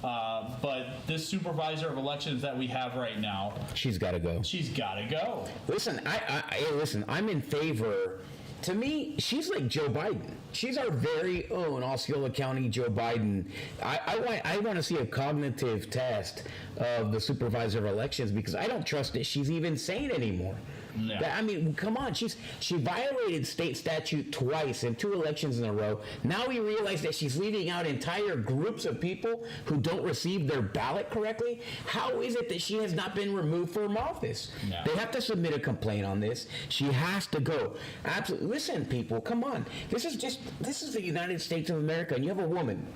But this supervisor of elections that we have right now, she's got to go. She's got to go. Listen, I'm in favor. To me, she's like Joe Biden. She's our very own Osceola County Joe Biden. I want to see a cognitive test of the supervisor of elections, because I don't trust that she's even sane anymore. No. I mean, come on. She violated state statute twice in 2 elections in a row. Now we realize that she's leaving out entire groups of people who don't receive their ballot correctly. How is it that she has not been removed from office? No. They have to submit a complaint on this. She has to go. Absolutely. Listen, people, come on. This is the United States of America, and you have a woman.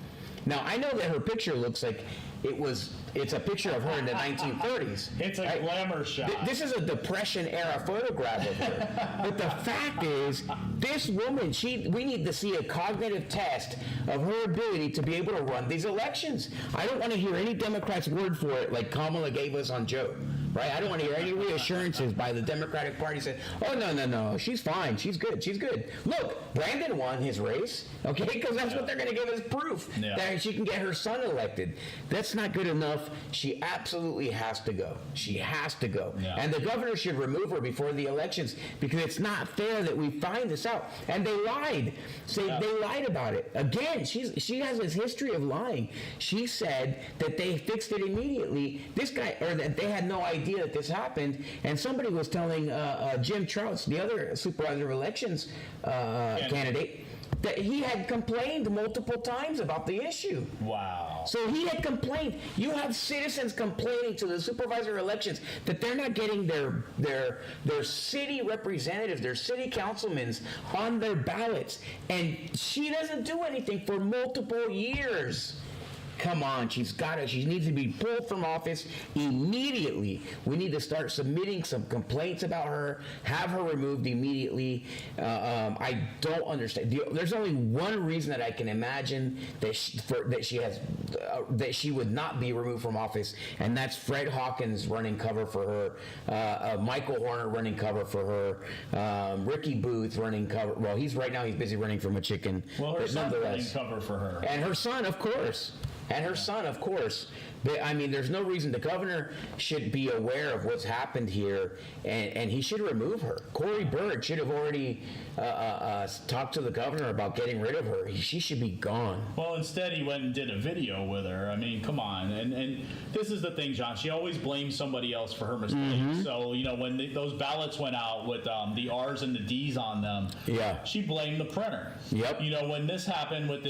Now, I know that her picture looks like it's a picture of her in the 1930s. It's a glamour shot. This is a Depression-era photograph of her. But the fact is, this woman, we need to see a cognitive test of her ability to be able to run these elections. I don't want to hear any Democrats' word for it like Kamala gave us on Joe. Right? I don't want to hear any reassurances by the Democratic Party saying, oh, no, she's fine. She's good. Look, Brandon won his race, okay? Because that's what they're going to give as proof, that she can get her son elected. That's not good enough. She absolutely has to go. She has to go. Yeah. And the governor should remove her before the elections, because it's not fair that we find this out. And they lied. They lied about it. Again, she has this history of lying. She said that they fixed it immediately. That they had no idea that this happened, and somebody was telling Jim Trouts, the other supervisor of elections candidate, that he had complained multiple times about the issue. Wow. So he had complained. You have citizens complaining to the supervisor of elections that they're not getting their city representatives, their city councilmen on their ballots, and she doesn't do anything for multiple years. Come on, she needs to be pulled from office immediately. We need to start submitting some complaints about her, have her removed immediately. I don't understand. There's only one reason that I can imagine that she would not be removed from office, and that's Fred Hawkins running cover for her, Michael Horner running cover for her, Ricky Booth running cover. Well, he's busy running from a chicken. Well, her son's running cover for her. And her son, of course. I mean, there's no reason. The governor should be aware of what's happened here, and he should remove her. Corey Bird should have already talked to the governor about getting rid of her. She should be gone. Well, instead, he went and did a video with her. I mean, come on. And this is the thing, John. She always blames somebody else for her mistakes. Mm-hmm. So, when those ballots went out with the R's and the D's on them, she blamed the printer. Yep. When this happened with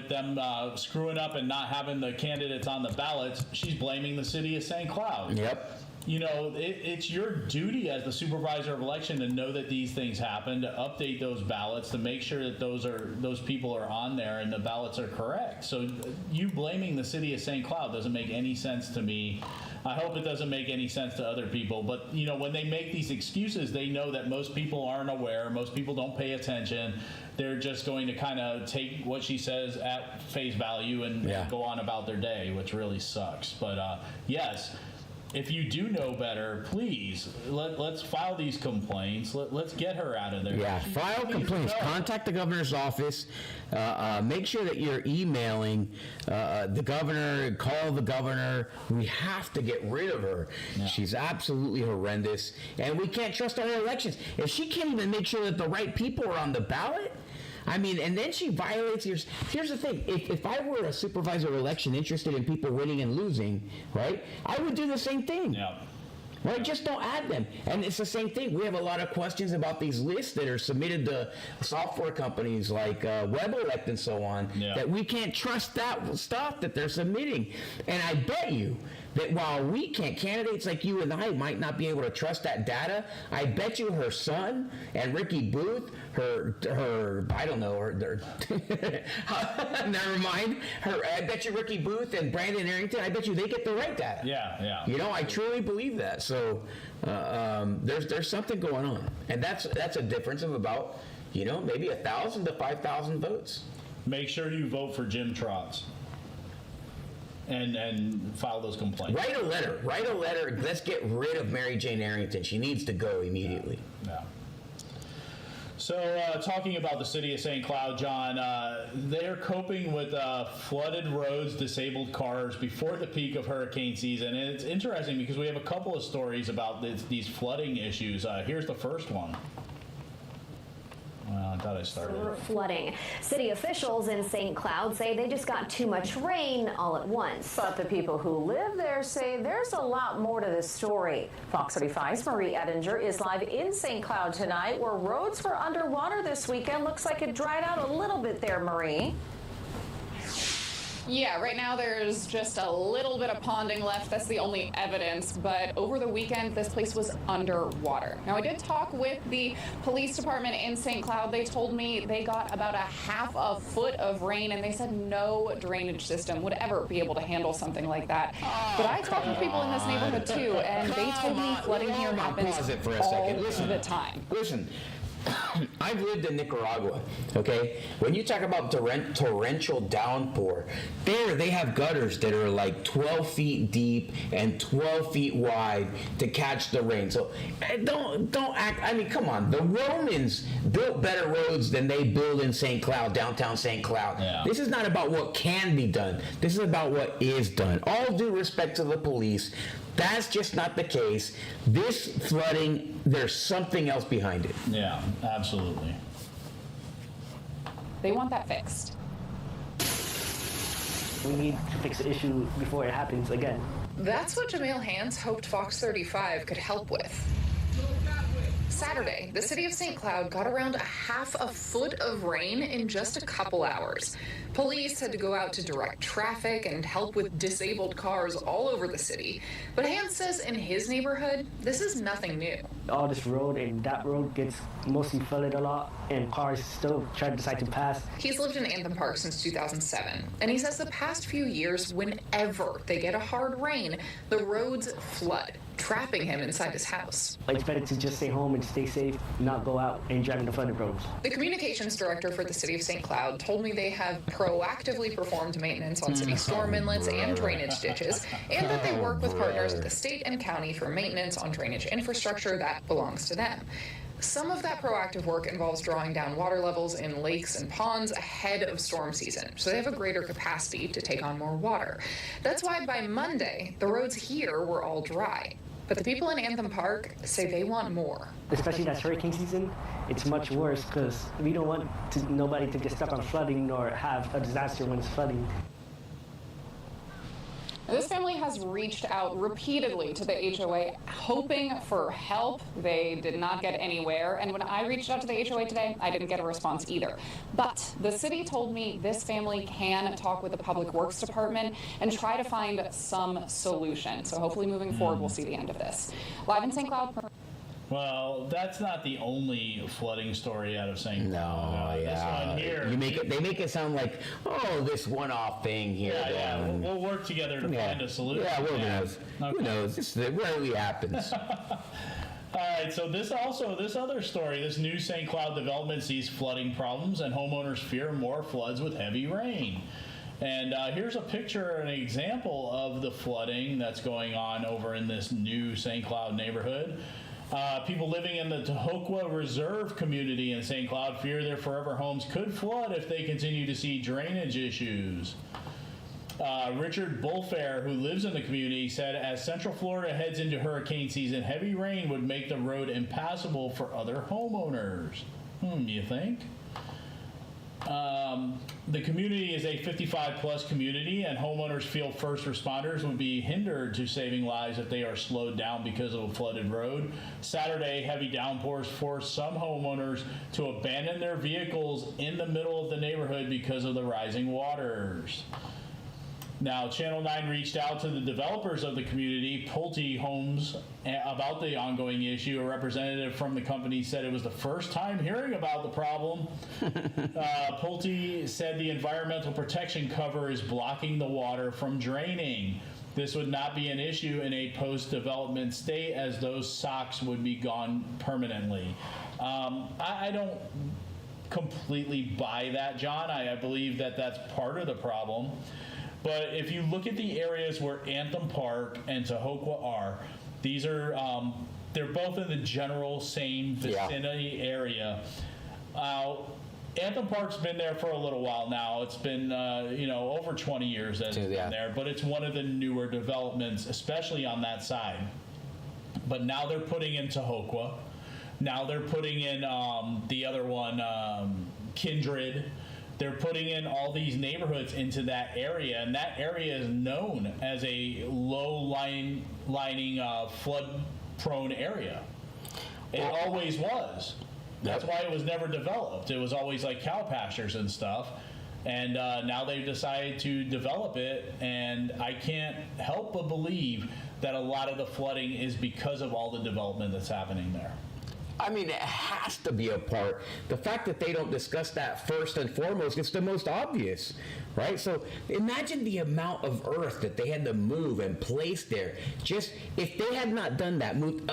them screwing up and not having the candidates on the ballots, she's blaming the city of St. Cloud. Yep. It's your duty as the supervisor of election to know that these things happen, to update those ballots, to make sure that those people are on there and the ballots are correct. So you blaming the city of St. Cloud doesn't make any sense to me. I hope it doesn't make any sense to other people. But, when they make these excuses, they know that most people aren't aware. Most people don't pay attention. They're just going to kind of take what she says at face value and go on about their day, which really sucks. But, yes, if you do know better, please let's file these complaints. Let's get her out of there. Yeah, file complaints. Contact the governor's office. Make sure that you're emailing the governor. Call the governor. We have to get rid of her. Yeah. She's absolutely horrendous, and we can't trust our elections. If she can't even make sure that the right people are on the ballot. I mean, and then she violates yours. Here's the thing. If I were a supervisor of election interested in people winning and losing, right, I would do the same thing. Yeah. Right? Just don't add them. And it's the same thing. We have a lot of questions about these lists that are submitted to software companies like WebElect and so on, that we can't trust that stuff that they're submitting. And I bet you that while we can't, candidates like you and I might not be able to trust that data, I bet you her son and Ricky Booth, her I don't know, never mind. I bet you Ricky Booth and Brandon Arrington, I bet you they get the right data. Yeah. You know, I truly believe that. So there's something going on, and that's a difference of about, you know, maybe 1,000 to 5,000 votes. Make sure you vote for Jim Trotz. And file those complaints. Write a letter. Let's get rid of Mary Jane Arrington. She needs to go immediately. Yeah. So, talking about the city of St. Cloud, John, they're coping with flooded roads, disabled cars before the peak of hurricane season. And it's interesting because we have a couple of stories about these flooding issues. Here's the first one. Well, I thought I started. Flooding. City officials in St. Cloud say they just got too much rain all at once. But the people who live there say there's a lot more to this story. Fox 35's Marie Ettinger is live in St. Cloud tonight, where roads were underwater this weekend. Looks like it dried out a little bit there, Marie. Yeah, right now there's just a little bit of ponding left. That's the only evidence. But over the weekend, this place was underwater. Now, I did talk with the police department in St. Cloud. They told me they got about a half a foot of rain, and they said no drainage system would ever be able to handle something like that. But I talked with people in this neighborhood, too, and they told me flooding here happens all the time. Listen. I've lived in Nicaragua, okay? When you talk about torrential downpour, they have gutters that are like 12 feet deep and 12 feet wide to catch the rain. So don't act, I mean, come on. The Romans built better roads than they build in St. Cloud, downtown St. Cloud. Yeah. This is not about what can be done. This is about what is done. All due respect to the police, that's just not the case. This flooding, there's something else behind it. Yeah, absolutely. They want that fixed. We need to fix the issue before it happens again. That's what Jamil Hans hoped Fox 35 could help with. Saturday, the city of St. Cloud got around a half a foot of rain in just a couple hours. Police had to go out to direct traffic and help with disabled cars all over the city. But Hans says in his neighborhood, this is nothing new. All this road and that road gets mostly flooded a lot, and cars still decide to pass. He's lived in Anthem Park since 2007, and he says the past few years, whenever they get a hard rain, the roads flood, trapping him inside his house. It's better to just stay home and stay safe, not go out and drive in the flooded roads. The communications director for the city of St. Cloud told me they have proactively performed maintenance on city storm inlets and drainage ditches, and that they work with partners at the state and county for maintenance on drainage infrastructure that belongs to them. Some of that proactive work involves drawing down water levels in lakes and ponds ahead of storm season, so they have a greater capacity to take on more water. That's why by Monday, the roads here were all dry. But the people in Anthem Park say they want more. Especially that's hurricane season, it's much worse because we don't want nobody to get stuck on flooding or have a disaster when it's flooding. This family has reached out repeatedly to the HOA hoping for help. They did not get anywhere. And when I reached out to the HOA today, I didn't get a response either. But the city told me this family can talk with the Public Works Department and try to find some solution. So hopefully moving forward, we'll see the end of this. Live in St. Cloud. Well, that's not the only flooding story out of St. Cloud. No, This one here. They make it sound like, oh, this one-off thing here. Yeah. We'll work together to find a solution. Yeah, who knows? Okay. Who knows? This rarely happens. All right, so this other story, this new St. Cloud development sees flooding problems and homeowners fear more floods with heavy rain. And here's a picture, an example of the flooding that's going on over in this new St. Cloud neighborhood. People living in the Tahokwa Reserve community in St. Cloud fear their forever homes could flood if they continue to see drainage issues. Richard Bullfair, who lives in the community, said as Central Florida heads into hurricane season, heavy rain would make the road impassable for other homeowners. You think? The community is a 55-plus community, and homeowners feel first responders would be hindered to saving lives if they are slowed down because of a flooded road. Saturday, heavy downpours forced some homeowners to abandon their vehicles in the middle of the neighborhood because of the rising waters. Now, Channel 9 reached out to the developers of the community, Pulte Homes, about the ongoing issue. A representative from the company said it was the first time hearing about the problem. Pulte said the environmental protection cover is blocking the water from draining. This would not be an issue in a post-development state, as those socks would be gone permanently. I don't completely buy that, John. I believe that that's part of the problem. But if you look at the areas where Anthem Park and Tahokwa are, these are, they're both in the general same vicinity area. Anthem Park's been there for a little while now. It's been, over 20 years that it's been there, but it's one of the newer developments, especially on that side. But now they're putting in Tahokwa. Now they're putting in the other one, Kindred. They're putting in all these neighborhoods into that area, and that area is known as a low-lying, flood-prone area. It always was. That's why it was never developed. It was always like cow pastures and stuff, and now they've decided to develop it, and I can't help but believe that a lot of the flooding is because of all the development that's happening there. I mean, it has to be a part. The fact that they don't discuss that first and foremost, it's the most obvious, right? So imagine the amount of earth that they had to move and place there. Just if they had not done that, moved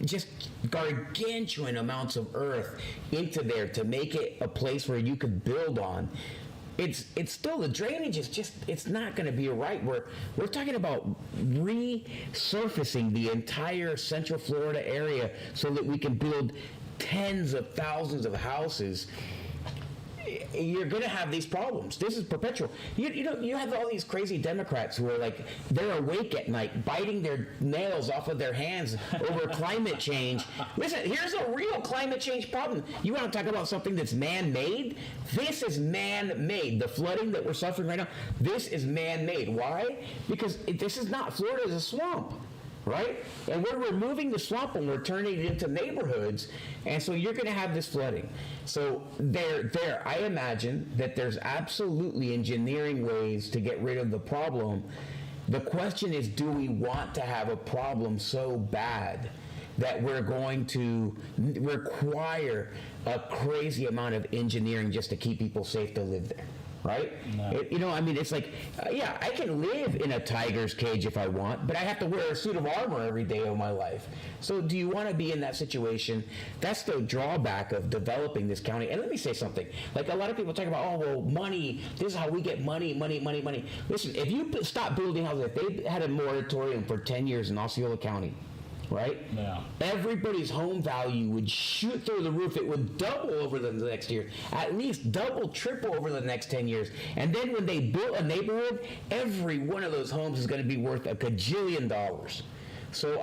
just gargantuan amounts of earth into there to make it a place where you could build on. It's still, the drainage is just, it's not going to be right. We're talking about resurfacing the entire Central Florida area so that we can build tens of thousands of houses. You're going to have these problems. This is perpetual. You have all these crazy Democrats who are like, they're awake at night, biting their nails off of their hands over climate change. Listen, here's a real climate change problem. You want to talk about something that's man-made? This is man-made. The flooding that we're suffering right now, this is man-made. Why? Because this is not, Florida is a swamp. Right? And we're removing the swamp and we're turning it into neighborhoods, and so you're going to have this flooding. So I imagine that there's absolutely engineering ways to get rid of the problem. The question is, do we want to have a problem so bad that we're going to require a crazy amount of engineering just to keep people safe to live there? Right? No. It's like, I can live in a tiger's cage if I want, but I have to wear a suit of armor every day of my life. So do you want to be in that situation? That's the drawback of developing this county. And let me say something. Like, a lot of people talk about, money, this is how we get money. Listen, if you stop building houses, if they had a moratorium for 10 years in Osceola County, right? Yeah. Everybody's home value would shoot through the roof. It would double over the next year, at least double, triple over the next 10 years. And then when they built a neighborhood, every one of those homes is going to be worth $1 gajillion. So,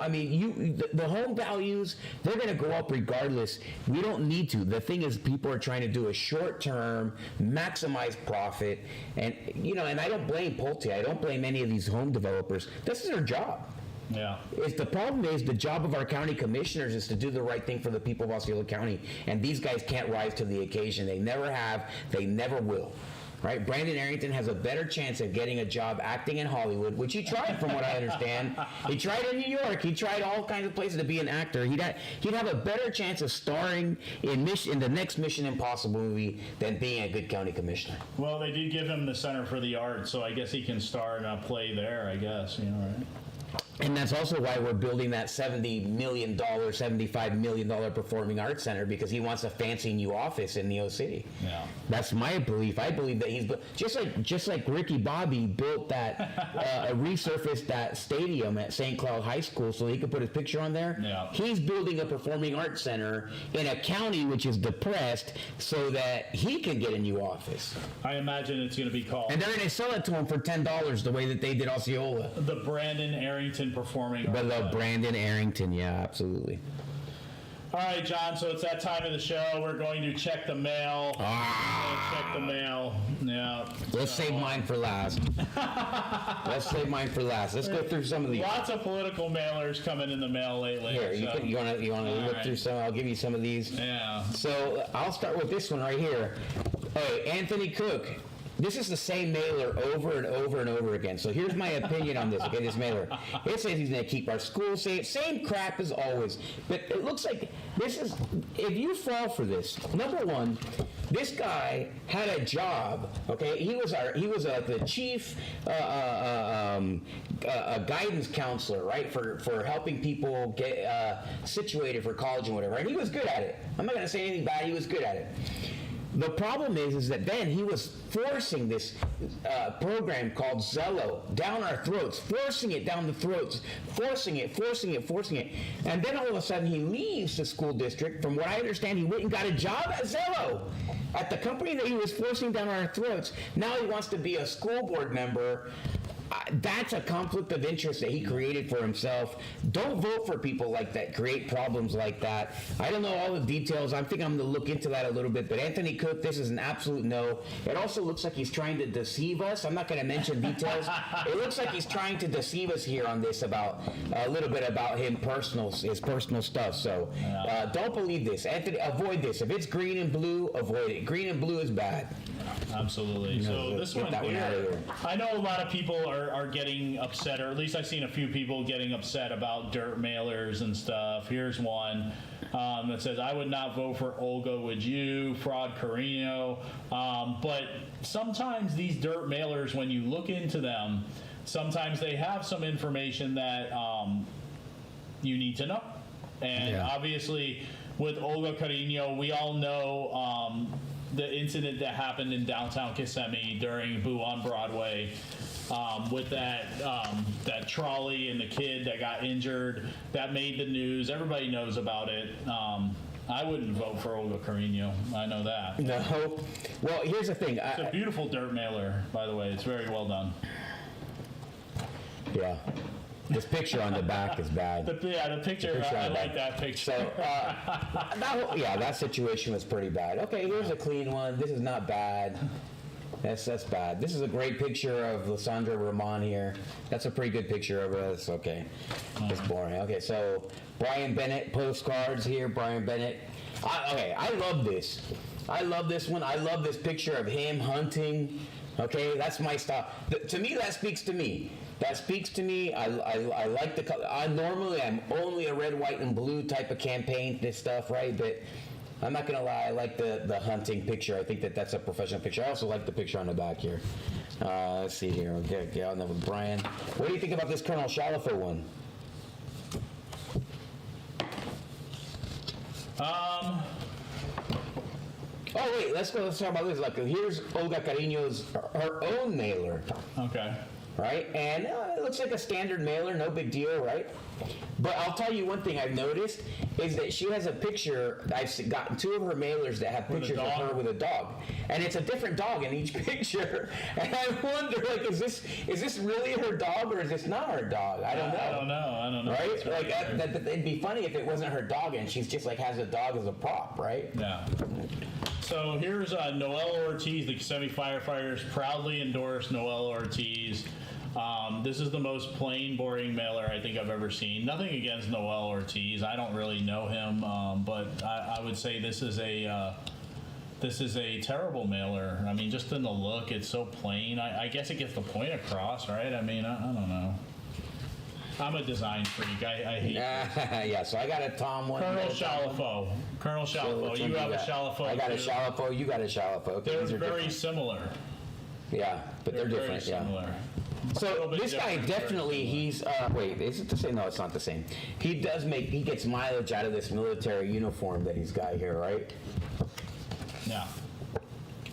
the home values, they're going to go up regardless. We don't need to. The thing is, people are trying to do a short-term, maximize profit. And, and I don't blame Pulte. I don't blame any of these home developers. This is their job. Yeah. The problem is, the job of our county commissioners is to do the right thing for the people of Osceola County, and these guys can't rise to the occasion. They never have. They never will. Right? Brandon Arrington has a better chance of getting a job acting in Hollywood, which he tried, from what I understand. He tried in New York. He tried all kinds of places to be an actor. He'd have a better chance of starring in the next Mission Impossible movie than being a good county commissioner. Well, they did give him the Center for the Arts, so I guess he can star in a play there, I guess. Right? And that's also why we're building that $70 million, $75 million performing arts center, because he wants a fancy new office in Neo City. Yeah. That's my belief. I believe that he's just like Ricky Bobby built that resurfaced that stadium at St. Cloud High School so he could put his picture on there. Yeah. He's building a performing arts center in a county which is depressed so that he can get a new office. I imagine it's going to be called. And they're going to sell it to him for $10 the way that they did Osceola. The Brandon Arrington Performing Arts. But the Brandon Arrington, yeah, absolutely. All right, John, so it's that time of the show. We're going to check the mail. Check the mail. Yeah. Let's save mine for last. Let's save mine for last. Let's go through some of these. Lots of political mailers coming in the mail lately. Here, so. you want to look through some? I'll give you some of these. Yeah. So I'll start with this one right here. Hey, Anthony Cook. This is the same mailer over and over and over again. So here's my opinion on this, okay, this mailer. It says he's going to keep our schools safe. Same crap as always. But it looks like this is, if you fall for this, number one, this guy had a job, okay? He was the chief guidance counselor, right, for helping people get situated for college and whatever. And he was good at it. I'm not going to say anything bad. He was good at it. The problem is that then he was forcing this program called Zello down our throats, forcing it down the throats, forcing it. And then all of a sudden he leaves the school district. From what I understand, he went and got a job at Zello, at the company that he was forcing down our throats. Now he wants to be a school board member. That's a conflict of interest that he created for himself. Don't vote for people like that, create problems like that. I don't know all the details. I think I'm going to look into that a little bit. But Anthony Cook, this is an absolute no. It also looks like he's trying to deceive us. I'm not going to mention details. It looks like he's trying to deceive us here on this about a little bit about his personal stuff. So don't believe this. Anthony, avoid this. If it's green and blue, avoid it. Green and blue is bad. Absolutely. So this one here, I know a lot of people are getting upset, or at least I've seen a few people getting upset about dirt mailers and stuff. Here's one that says, I would not vote for Olga, would you? Fraud Carino. But sometimes these dirt mailers, when you look into them, sometimes they have some information that you need to know. And obviously with Olga Carino, we all know the incident that happened in downtown Kissimmee during Boo on Broadway, with that trolley and the kid that got injured. That made the news. Everybody knows about it. I wouldn't vote for Olga Carino. I know that. No. Well, here's the thing. It's a beautiful dirt mailer, by the way. It's very well done. Yeah. This picture on the back is bad. The picture I like that picture. So, that situation was pretty bad. Okay, here's a clean one. This is not bad. That's bad. This is a great picture of Lysandra Ramon here. That's a pretty good picture of us. Okay, it's boring. Okay, so Brian Bennett postcards here. Brian Bennett. I love this. I love this one. I love this picture of him hunting. Okay, that's my style. To me, that speaks to me. That speaks to me. I like the color. I'm only a red, white, and blue type of campaign, this stuff, right? But I'm not going to lie. I like the hunting picture. I think that's a professional picture. I also like the picture on the back here. Let's see here. Okay, I'll know with Brian. What do you think about this Colonel Shalafo one? Oh, wait. Let's talk about this. Like, here's Olga Carino's, her own mailer. Okay. Right? And it looks like a standard mailer, no big deal, right? But I'll tell you one thing I've noticed is that she has a picture. I've gotten two of her mailers that have pictures of her with a dog, and it's a different dog in each picture. And I wonder, like, is this really her dog or is this not her dog? I don't know. I don't know. Right? Like, it'd be funny if it wasn't her dog and she's just like has a dog as a prop, right? Yeah. So here's Noel Ortiz. The Kissimmee firefighters proudly endorse Noel Ortiz. This is the most plain, boring mailer I think I've ever seen. Nothing against Noel Ortiz. I don't really know him, but I would say this is a terrible mailer. I mean, just in the look, it's so plain. I guess it gets the point across, right? I mean, I don't know. I'm a design freak. I hate yeah, so I got a Tom one. Colonel Shalafo. Colonel Shalafo. You have a Shalafo. I got a Shalafo. You got a Shalafo. Okay, they're very similar. Yeah, but they're different. Very similar. So this guy definitely, he's, wait, is it the same? No, it's not the same. He gets mileage out of this military uniform that he's got here, right? Yeah.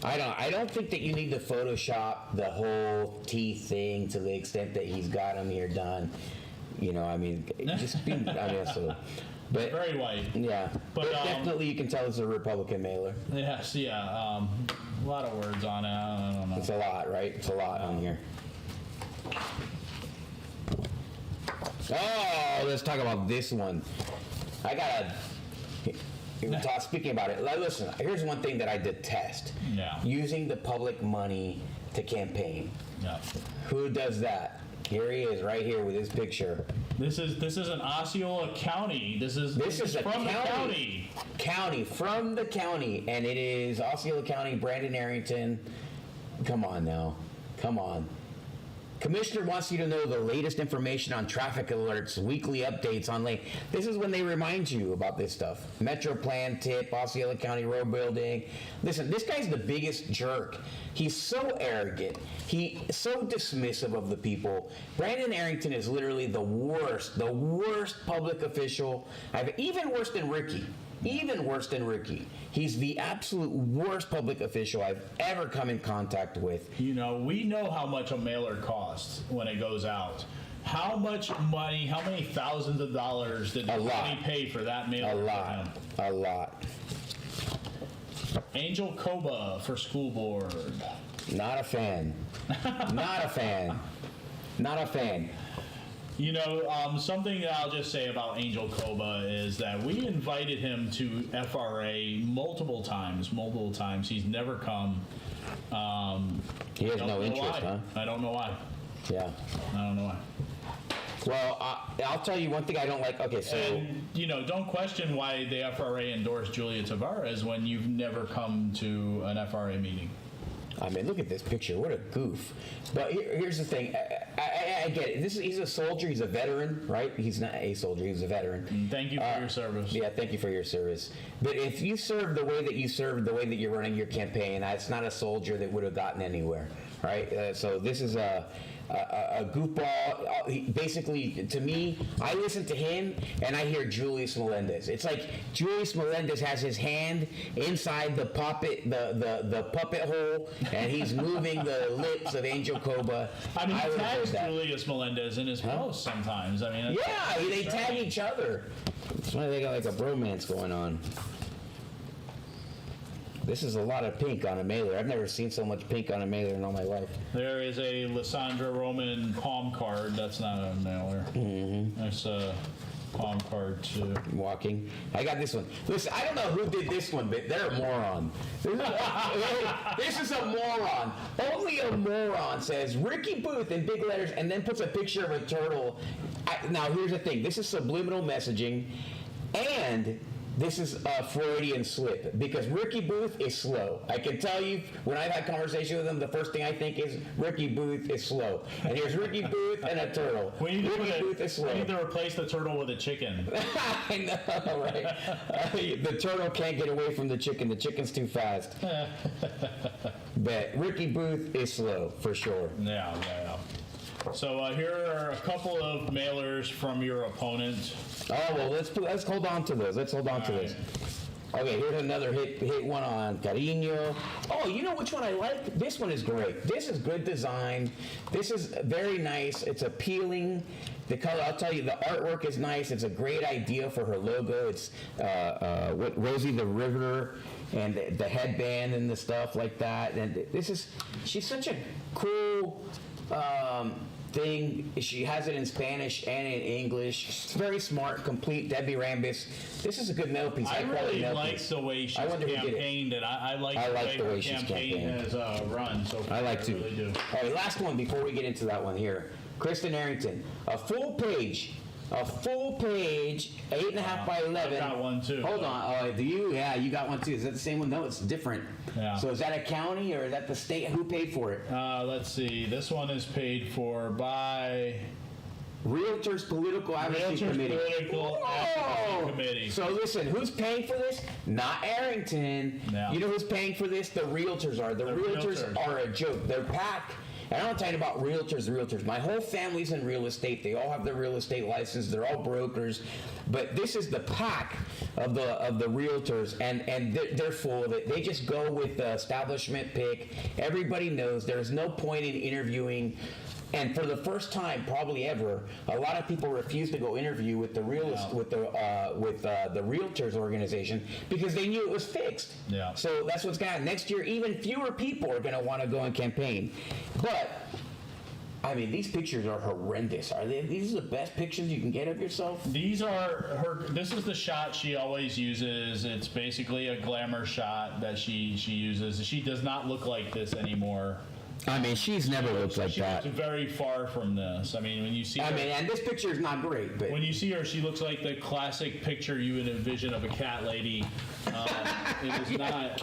I don't think that you need to Photoshop the whole teeth thing to the extent that he's got them here done. You know, I mean, just be, I mean, so. But, very white. Yeah. But definitely you can tell it's a Republican mailer. Yes, yeah. A lot of words on it. I don't know. It's a lot, right? It's a lot on here. Oh, let's talk about this one. Speaking about it, listen, here's one thing that I detest. Yeah. Using the public money to campaign. Yeah. Who does that? Here he is, right here with his picture. This is an Osceola County. This is a from the county. From the county, and it is Osceola County, Brandon Arrington. Come on now, come on. Commissioner wants you to know the latest information on traffic alerts, weekly updates on lane. This is when they remind you about this stuff. Metro Plan tip, Osceola County road building. Listen, this guy's the biggest jerk. He's so arrogant. He's so dismissive of the people. Brandon Arrington is literally the worst public official. Even worse than Ricky. Even worse than Ricky. He's the absolute worst public official I've ever come in contact with. You know, we know how much a mailer costs when it goes out. How much money, how many thousands of dollars did the county pay for that mailer? A lot. Angel Koba for school board. Not a fan. Not a fan. Not a fan. You know, something that I'll just say about Angel Koba is that we invited him to FRA multiple times. He's never come. He has no interest, huh? I don't know why. Yeah. I don't know why. Well, I'll tell you one thing I don't like. Okay, so... And, you know, don't question why the FRA endorsed Julia Tavares when you've never come to an FRA meeting. I mean, look at this picture. What a goof. But here's the thing. I get it. He's a soldier. He's a veteran, right? He's not a soldier. He's a veteran. Thank you for your service. Yeah, thank you for your service. But if you serve the way that you serve, the way that you're running your campaign, that's not a soldier that would have gotten anywhere, right? So this is a goofball. Basically, to me, I listen to him and I hear Julius Melendez. It's like Julius Melendez has his hand inside the puppet, the puppet hole, and he's moving the lips of Angel Koba. I mean, he tags Julius Melendez in his posts sometimes. I mean, they tag each other. That's why they got like a bromance going on. This is a lot of pink on a mailer. I've never seen so much pink on a mailer in all my life. There is a Lysandra Roman palm card. That's not a mailer. Mm-hmm. That's a palm card too. Walking. I got this one. Listen, I don't know who did this one, but they're a moron. This is a moron. Only a moron says Ricky Booth in big letters and then puts a picture of a turtle. Now, here's the thing. This is subliminal messaging, and this is a Freudian slip because Ricky Booth is slow. I can tell you, when I've had conversation with him, the first thing I think is Ricky Booth is slow. And here's Ricky Booth and a turtle. Ricky Booth is slow. We need to replace the turtle with a chicken. I know, right? The turtle can't get away from the chicken. The chicken's too fast. But Ricky Booth is slow, for sure. Yeah. So here are a couple of mailers from your opponent. Oh, well, let's hold on to those. Let's hold on to this. Okay, here's another hit one on Cariño. Oh, you know which one I like? This one is great. This is good design. This is very nice. It's appealing. The color, I'll tell you, the artwork is nice. It's a great idea for her logo. It's Rosie the River and the headband and the stuff like that. And she's such a cool thing. She has it in Spanish and in English. It's very smart, complete. Debbie Rambis. This is a good mail piece. I really like the way she's campaigned, and I like the way her campaign has run. So I like to. Really do. All right, last one before we get into that one here. Kristen Arrington, a full page, 8.5 by 11. I got one too. Hold on. Oh, do you? Yeah, you got one too. Is that the same one? No, it's different. Yeah. So is that a county or is that the state? Who paid for it? Let's see. This one is paid for by Realtors Political Advocacy Committee. Committee. So listen, who's paying for this? Not Arrington. No. You know who's paying for this? The Realtors are. The Realtors are a joke. Their PAC And I'm not talking about realtors. My whole family's in real estate. They all have their real estate license. They're all brokers. But this is the pack of the realtors, and they're full of it. They just go with the establishment pick. Everybody knows there's no point in interviewing. And for the first time, probably ever, a lot of people refuse to go interview with the realtors organization because they knew it was fixed. Yeah. So that's what's going to happen. Next year, even fewer people are going to want to go and campaign. But I mean, these pictures are horrendous. Are they? These are the best pictures you can get of yourself? These are her. This is the shot she always uses. It's basically a glamour shot that she uses. She does not look like this anymore. I mean, she's never looked like that. She's very far from this. I mean, when you see her, and this picture is not great, but when you see her, she looks like the classic picture you would envision of a cat lady. It is not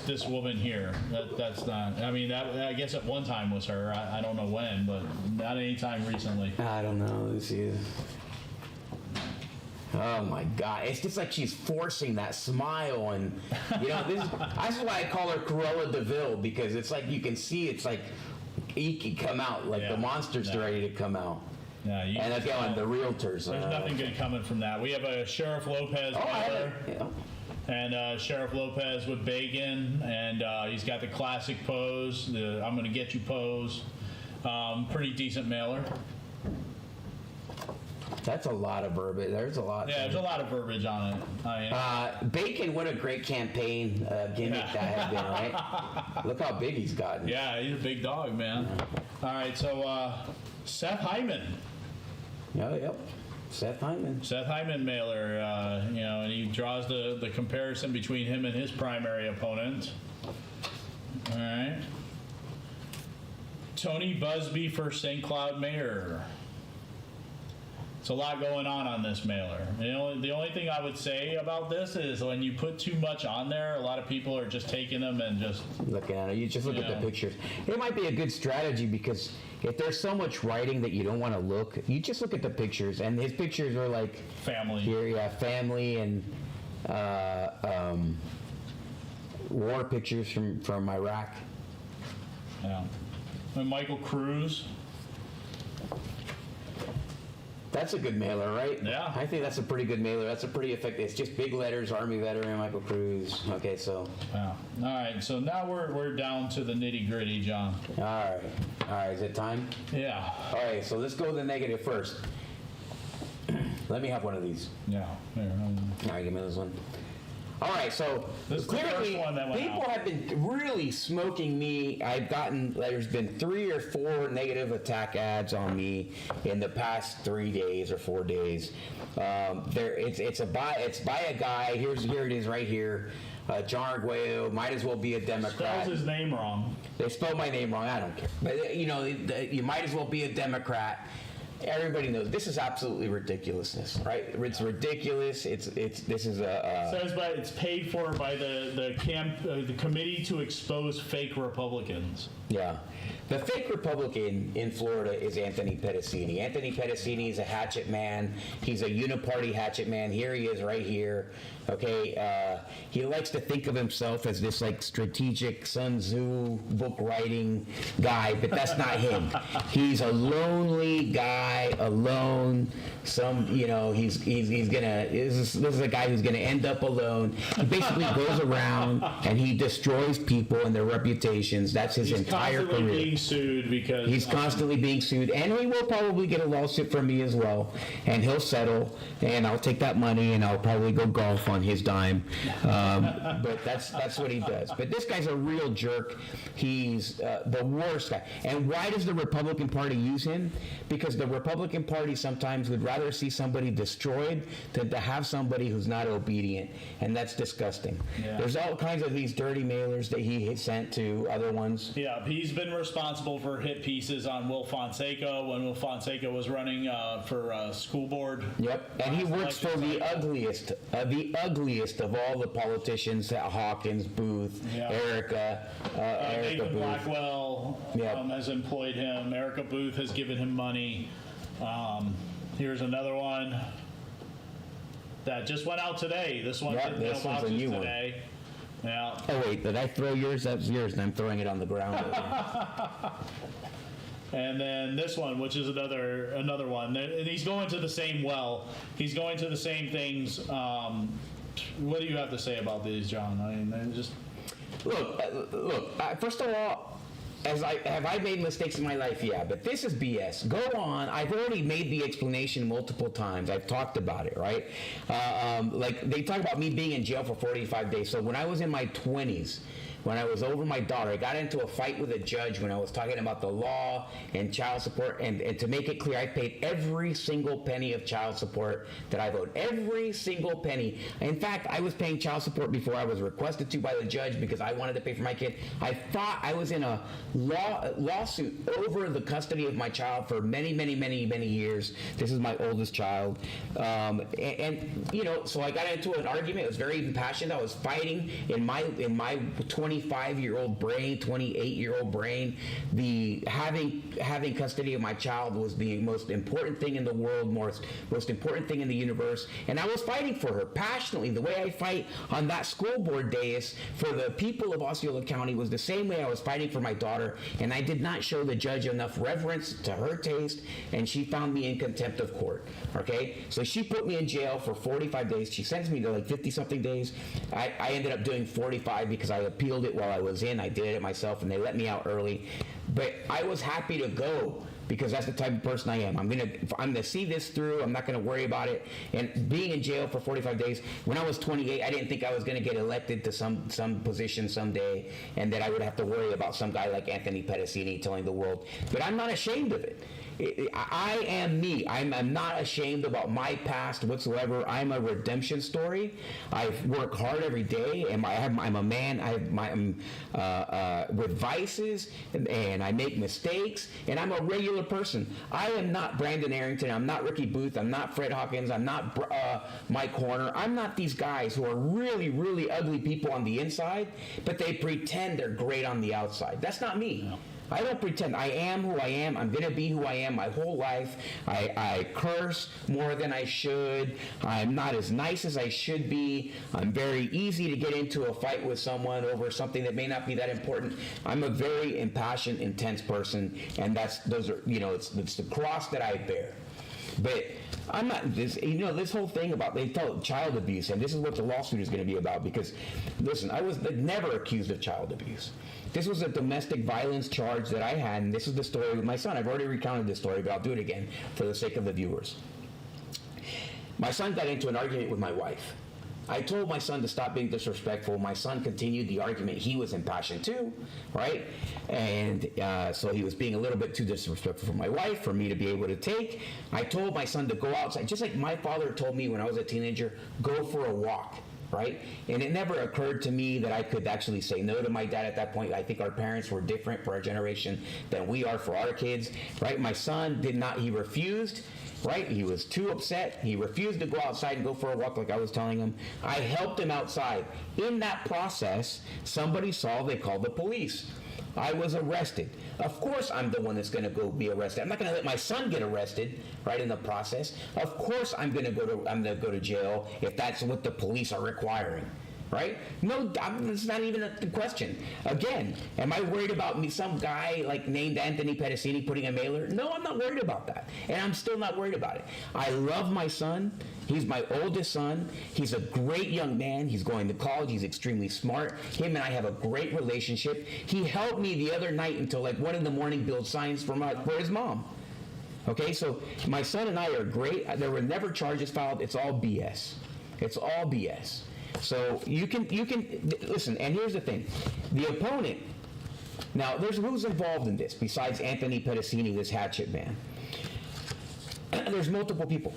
this woman here. That's not. I mean, that I guess at one time was her. I don't know when, but not any time recently. I don't know. Let's see. Oh my God! It's just like she's forcing that smile, and that's why I call her Cruella de Vil, because it's like you can see it's like he can come out, like the monster's ready to come out. Yeah, and again, the realtors. There's nothing good coming from that. We have a Sheriff Lopez and Sheriff Lopez with bacon, and he's got the classic pose, the "I'm going to get you" pose. Pretty decent mailer. That's a lot of verbiage. There's a lot. Yeah, there's a lot of verbiage on it. Bacon, what a great campaign gimmick that has been, right? Look how big he's gotten. Yeah, he's a big dog, man. All right, so Seth Hyman. Yep. Seth Hyman mailer, and he draws the comparison between him and his primary opponent. All right. Tony Busby for St. Cloud mayor. It's a lot going on this mailer. The only thing I would say about this is when you put too much on there, a lot of people are just taking them and just looking at it. You just look at the pictures. It might be a good strategy because if there's so much writing that you don't want to look, you just look at the pictures. And his pictures are like family. Family and war pictures from Iraq. Yeah. And Michael Cruz. That's a good mailer, right? Yeah. I think that's a pretty good mailer. That's a pretty effective. It's just big letters, Army veteran, Michael Cruz. Okay, so. Wow. All right, so now we're down to the nitty gritty, John. All right. Is it time? Yeah. All right, so let's go to the negative first. Let me have one of these. Yeah. Here, all right, give me this one. All right, so this clearly people out. have been really smoking me. There's been 3 or 4 negative attack ads on me in the past 3 days or 4 days. It's by a guy. Here it is right here. John Arguello might as well be a Democrat. Spells his name wrong. They spelled my name wrong. I don't care. But you might as well be a Democrat. Everybody knows this is absolutely ridiculousness, right? It's ridiculous. This is a. Says, but it's paid for by the committee to expose fake Republicans. Yeah, the fake Republican in Florida is Anthony Pedicini. Anthony Pedicini is a hatchet man. He's a uniparty hatchet man. Here he is, right here. Okay, he likes to think of himself as this like strategic Sun Tzu book writing guy, but that's not him. He's a lonely guy, alone. He's gonna. This is a guy who's gonna end up alone. He basically goes around and he destroys people and their reputations. That's his entire career. He's constantly being sued because he's constantly being sued, and he will probably get a lawsuit from me as well, and he'll settle, and I'll take that money and I'll probably go golf on his dime. But that's what he does. But this guy's a real jerk. He's the worst guy. And why does the Republican Party use him? Because the Republican Party sometimes would rather see somebody destroyed than to have somebody who's not obedient, and that's disgusting. Yeah. There's all kinds of these dirty mailers that he sent to other ones. Yeah, he's been responsible for hit pieces on Will Fonseca when Will Fonseca was running for school board. Yep, and he works for the ugliest of all the politicians: Hawkins, Booth, Erica Nathan Booth. Blackwell has employed him. Erica Booth has given him money. Here's another one that just went out today. This one's in a new today. Yeah. Oh wait, did I throw yours? That's yours, and I'm throwing it on the ground. And then this one, which is another one. And he's going to the same well. He's going to the same things. What do you have to say about these, John? I mean, just look. First of all, have I made mistakes in my life? Yeah, but this is BS. Go on. I've already made the explanation multiple times. I've talked about it, right? Like they talk about me being in jail for 45 days. So when I was in my 20s, when I was over my daughter, I got into a fight with a judge when I was talking about the law and child support. And to make it clear, I paid every single penny of child support that I owed. Every single penny. In fact, I was paying child support before I was requested to by the judge because I wanted to pay for my kid. I thought I was in a lawsuit over the custody of my child for many, many, many, many years. This is my oldest child. And you know, so I got into an argument. It was very impassioned. I was fighting in my 25-year-old brain, 28-year-old brain. The having custody of my child was the most important thing in the world, most important thing in the universe, and I was fighting for her passionately. The way I fight on that school board dais for the people of Osceola County was the same way I was fighting for my daughter, and I did not show the judge enough reverence to her taste, and she found me in contempt of court. Okay, so she put me in jail for 45 days. She sentenced me to like 50-something days. I ended up doing 45 because I appealed it while I was in. I did it myself, and they let me out early. But I was happy to go because that's the type of person I am. I'm gonna see this through. I'm not gonna worry about it. And being in jail for 45 days, when I was 28, I didn't think I was gonna get elected to some position someday, and that I would have to worry about some guy like Anthony Pedicini telling the world. But I'm not ashamed of it. I am me. I'm not ashamed about my past whatsoever. I'm a redemption story. I work hard every day, and I'm a man. I'm with vices, and I make mistakes, and I'm a regular person. I am not Brandon Arrington. I'm not Ricky Booth. I'm not Fred Hawkins. I'm not Mike Horner. I'm not these guys who are really, really ugly people on the inside, but they pretend they're great on the outside. That's not me. No. I don't pretend. I am who I am. I'm going to be who I am my whole life. I curse more than I should. I'm not as nice as I should be. I'm very easy to get into a fight with someone over something that may not be that important. I'm a very impassioned, intense person, and it's the cross that I bear. But I'm not this whole thing about they call it child abuse, and this is what the lawsuit is going to be about. Because listen, I was never accused of child abuse. This was a domestic violence charge that I had, and this is the story with my son. I've already recounted this story, but I'll do it again for the sake of the viewers. My son got into an argument with my wife. I told my son to stop being disrespectful. My son continued the argument. He was impassioned too, right? And so he was being a little bit too disrespectful for my wife, for me to be able to take. I told my son to go outside, just like my father told me when I was a teenager, go for a walk. Right? And it never occurred to me that I could actually say no to my dad at that point. I think our parents were different for our generation than we are for our kids, right? My son did not, he refused, right? He was too upset. He refused to go outside and go for a walk like I was telling him. I helped him outside. In that process, somebody saw, they called the police. I was arrested. Of course I'm the one that's going to go be arrested. I'm not going to let my son get arrested, right, in the process. Of course I'm going to go to jail if that's what the police are requiring. Right? No, it's not even a question. Again, am I worried about some guy like named Anthony Pedicini putting a mailer? No, I'm not worried about that. And I'm still not worried about it. I love my son. He's my oldest son. He's a great young man. He's going to college. He's extremely smart. Him and I have a great relationship. He helped me the other night until like 1 a.m. build signs for his mom. Okay, so my son and I are great. There were never charges filed. It's all BS. It's all BS. So you can listen, and here's the thing. The opponent, now who's involved in this besides Anthony Pedicini, this hatchet man? There's multiple people.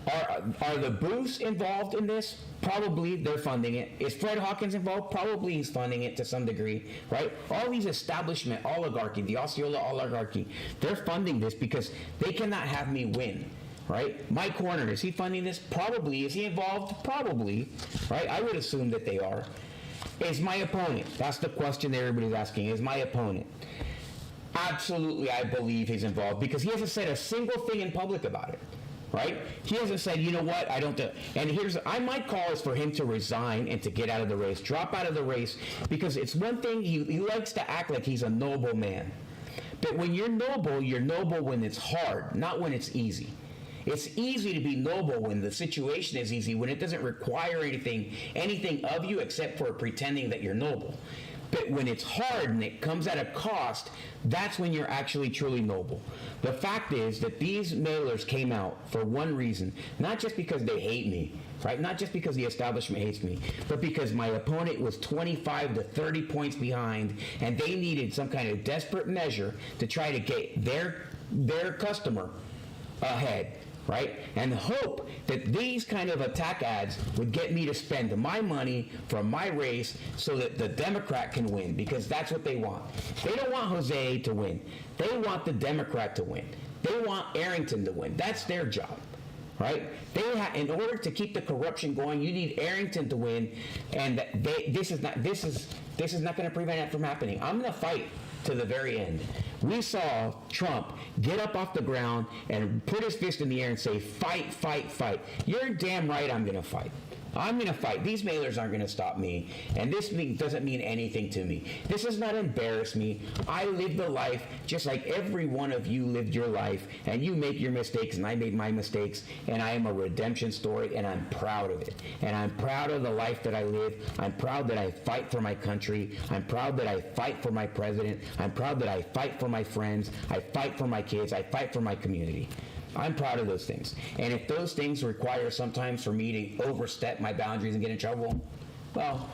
Are the Booths involved in this? Probably they're funding it. Is Fred Hawkins involved? Probably he's funding it to some degree, right? All these establishment oligarchy, the Osceola oligarchy, they're funding this because they cannot have me win. Right? Mike Horner, is he funding this? Probably. Is he involved? Probably. Right? I would assume that they are. Is my opponent? That's the question that everybody's asking. Is my opponent? Absolutely, I believe he's involved because he hasn't said a single thing in public about it. right? He hasn't said, you know what, I don't do. And my call is for him to resign and to get out of the race, drop out of the race, because it's one thing, he likes to act like he's a noble man. But when you're noble when it's hard, not when it's easy. It's easy to be noble when the situation is easy, when it doesn't require anything of you except for pretending that you're noble. But when it's hard and it comes at a cost, that's when you're actually truly noble. The fact is that these mailers came out for one reason, not just because they hate me, right? Not just because the establishment hates me, but because my opponent was 25 to 30 points behind, and they needed some kind of desperate measure to try to get their customer ahead. Right? And hope that these kind of attack ads would get me to spend my money from my race so that the Democrat can win, because that's what they want. They don't want Jose to win. They want the Democrat to win. They want Arrington to win. That's their job. Right? In order to keep the corruption going, you need Arrington to win, and this is not going to prevent it from happening. I'm going to fight to the very end. We saw Trump get up off the ground and put his fist in the air and say, fight, fight, fight. You're damn right I'm going to fight. I'm going to fight. These mailers aren't going to stop me, and this doesn't mean anything to me. This does not embarrass me. I lived the life just like every one of you lived your life, and you make your mistakes, and I made my mistakes, and I am a redemption story, and I'm proud of it. And I'm proud of the life that I live. I'm proud that I fight for my country. I'm proud that I fight for my president. I'm proud that I fight for my friends. I fight for my kids. I fight for my community. I'm proud of those things. And if those things require sometimes for me to overstep my boundaries and get in trouble, well,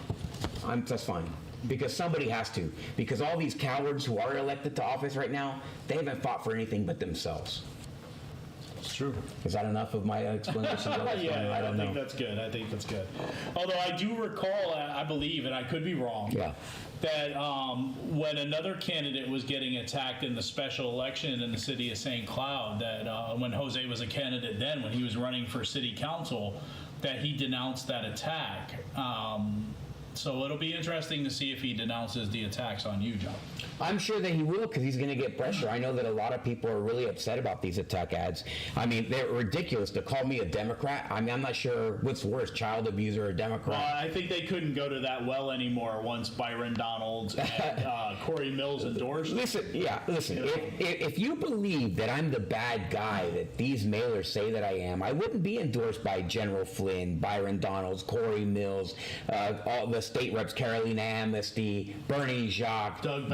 that's fine. Because somebody has to. Because all these cowards who are elected to office right now, they haven't fought for anything but themselves. It's true. Is that enough of my explanation? Yeah, I think that's good. I think that's good. Although I do recall, I believe, and I could be wrong, that when another candidate was getting attacked in the special election in the city of St. Cloud, that when Jose was a candidate then, when he was running for city council, that he denounced that attack. So it'll be interesting to see if he denounces the attacks on you, John. I'm sure that he will, because he's going to get pressure. I know that a lot of people are really upset about these attack ads. I mean, they're ridiculous. To call me a Democrat, I mean, I'm not sure what's worse, child abuser or Democrat. Well, I think they couldn't go to that well anymore once Byron Donalds and Corey Mills endorsed. Listen. If you believe that I'm the bad guy that these mailers say that I am, I wouldn't be endorsed by General Flynn, Byron Donalds, Corey Mills, all the state reps, Carolina Amnesty, Bernie Jacques, Doug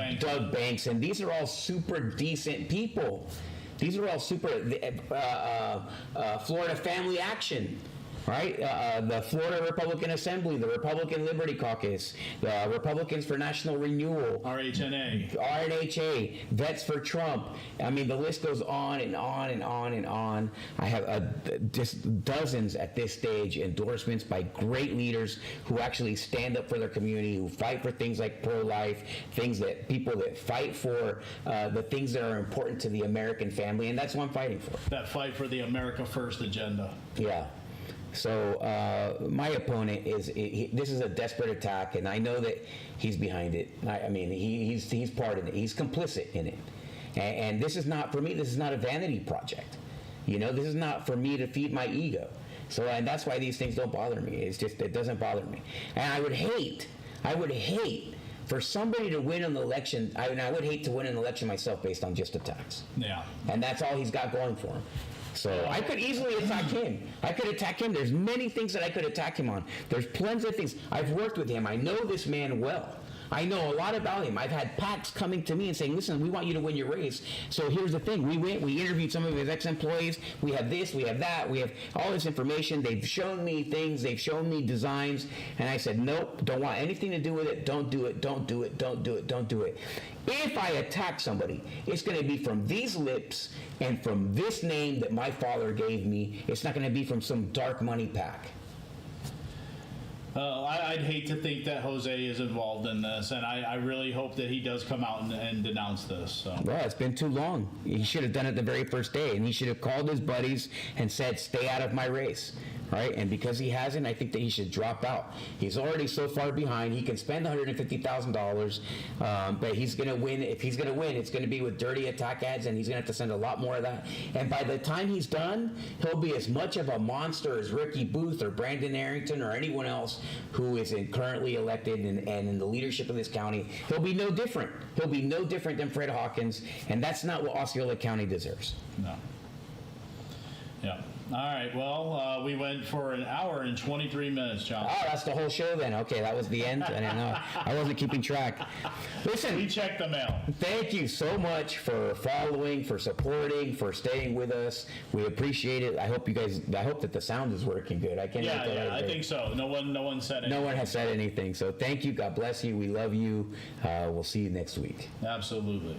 Banks, and these are all super decent people. These are all super Florida Family Action, right? The Florida Republican Assembly, the Republican Liberty Caucus, the Republicans for National Renewal, RNHA, Vets for Trump. I mean, the list goes on and on and on and on. I have just dozens at this stage endorsements by great leaders who actually stand up for their community, who fight for things like pro-life, people that fight for the things that are important to the American family, and that's what I'm fighting for. That fight for the America First agenda. Yeah. So my opponent this is a desperate attack, and I know that he's behind it. I mean, he's part of it. He's complicit in it. And this is not, for me, this is not a vanity project. You know, this is not for me to feed my ego. So, and that's why these things don't bother me. It's just, it doesn't bother me. And I would hate for somebody to win an election. I would hate to win an election myself based on just attacks. Yeah. And that's all he's got going for him. So I could easily attack him. There's many things that I could attack him on. There's plenty of things. I've worked with him. I know this man well. I know a lot about him. I've had PACs coming to me and saying, listen, we want you to win your race. So here's the thing. We interviewed some of his ex-employees. We have this, we have that. We have all this information. They've shown me things. They've shown me designs. And I said, nope, don't want anything to do with it. Don't do it. Don't do it. Don't do it. Don't do it. If I attack somebody, it's going to be from these lips and from this name that my father gave me. It's not going to be from some dark money PAC. I'd hate to think that Jose is involved in this, and I really hope that he does come out and denounce this. So. Well, it's been too long. He should have done it the very first day, and he should have called his buddies and said, stay out of my race. right? And because he hasn't, I think that he should drop out. He's already so far behind. He can spend $150,000, but he's going to win. If he's going to win, it's going to be with dirty attack ads, and he's going to have to send a lot more of that. And by the time he's done, he'll be as much of a monster as Ricky Booth or Brandon Arrington or anyone else who is currently elected and in the leadership of this county. He'll be no different. He'll be no different than Fred Hawkins, and that's not what Osceola County deserves. No. Yeah. All right. Well, we went for an hour and 23 minutes, John. Oh, that's the whole show then. Okay, that was the end. I didn't know. I wasn't keeping track. Listen. We checked the mail. Thank you so much for following, for supporting, for staying with us. We appreciate it. I hope that the sound is working good. I can't. Yeah, I think so. No one said anything. No one has said anything. So thank you. God bless you. We love you. We'll see you next week. Absolutely.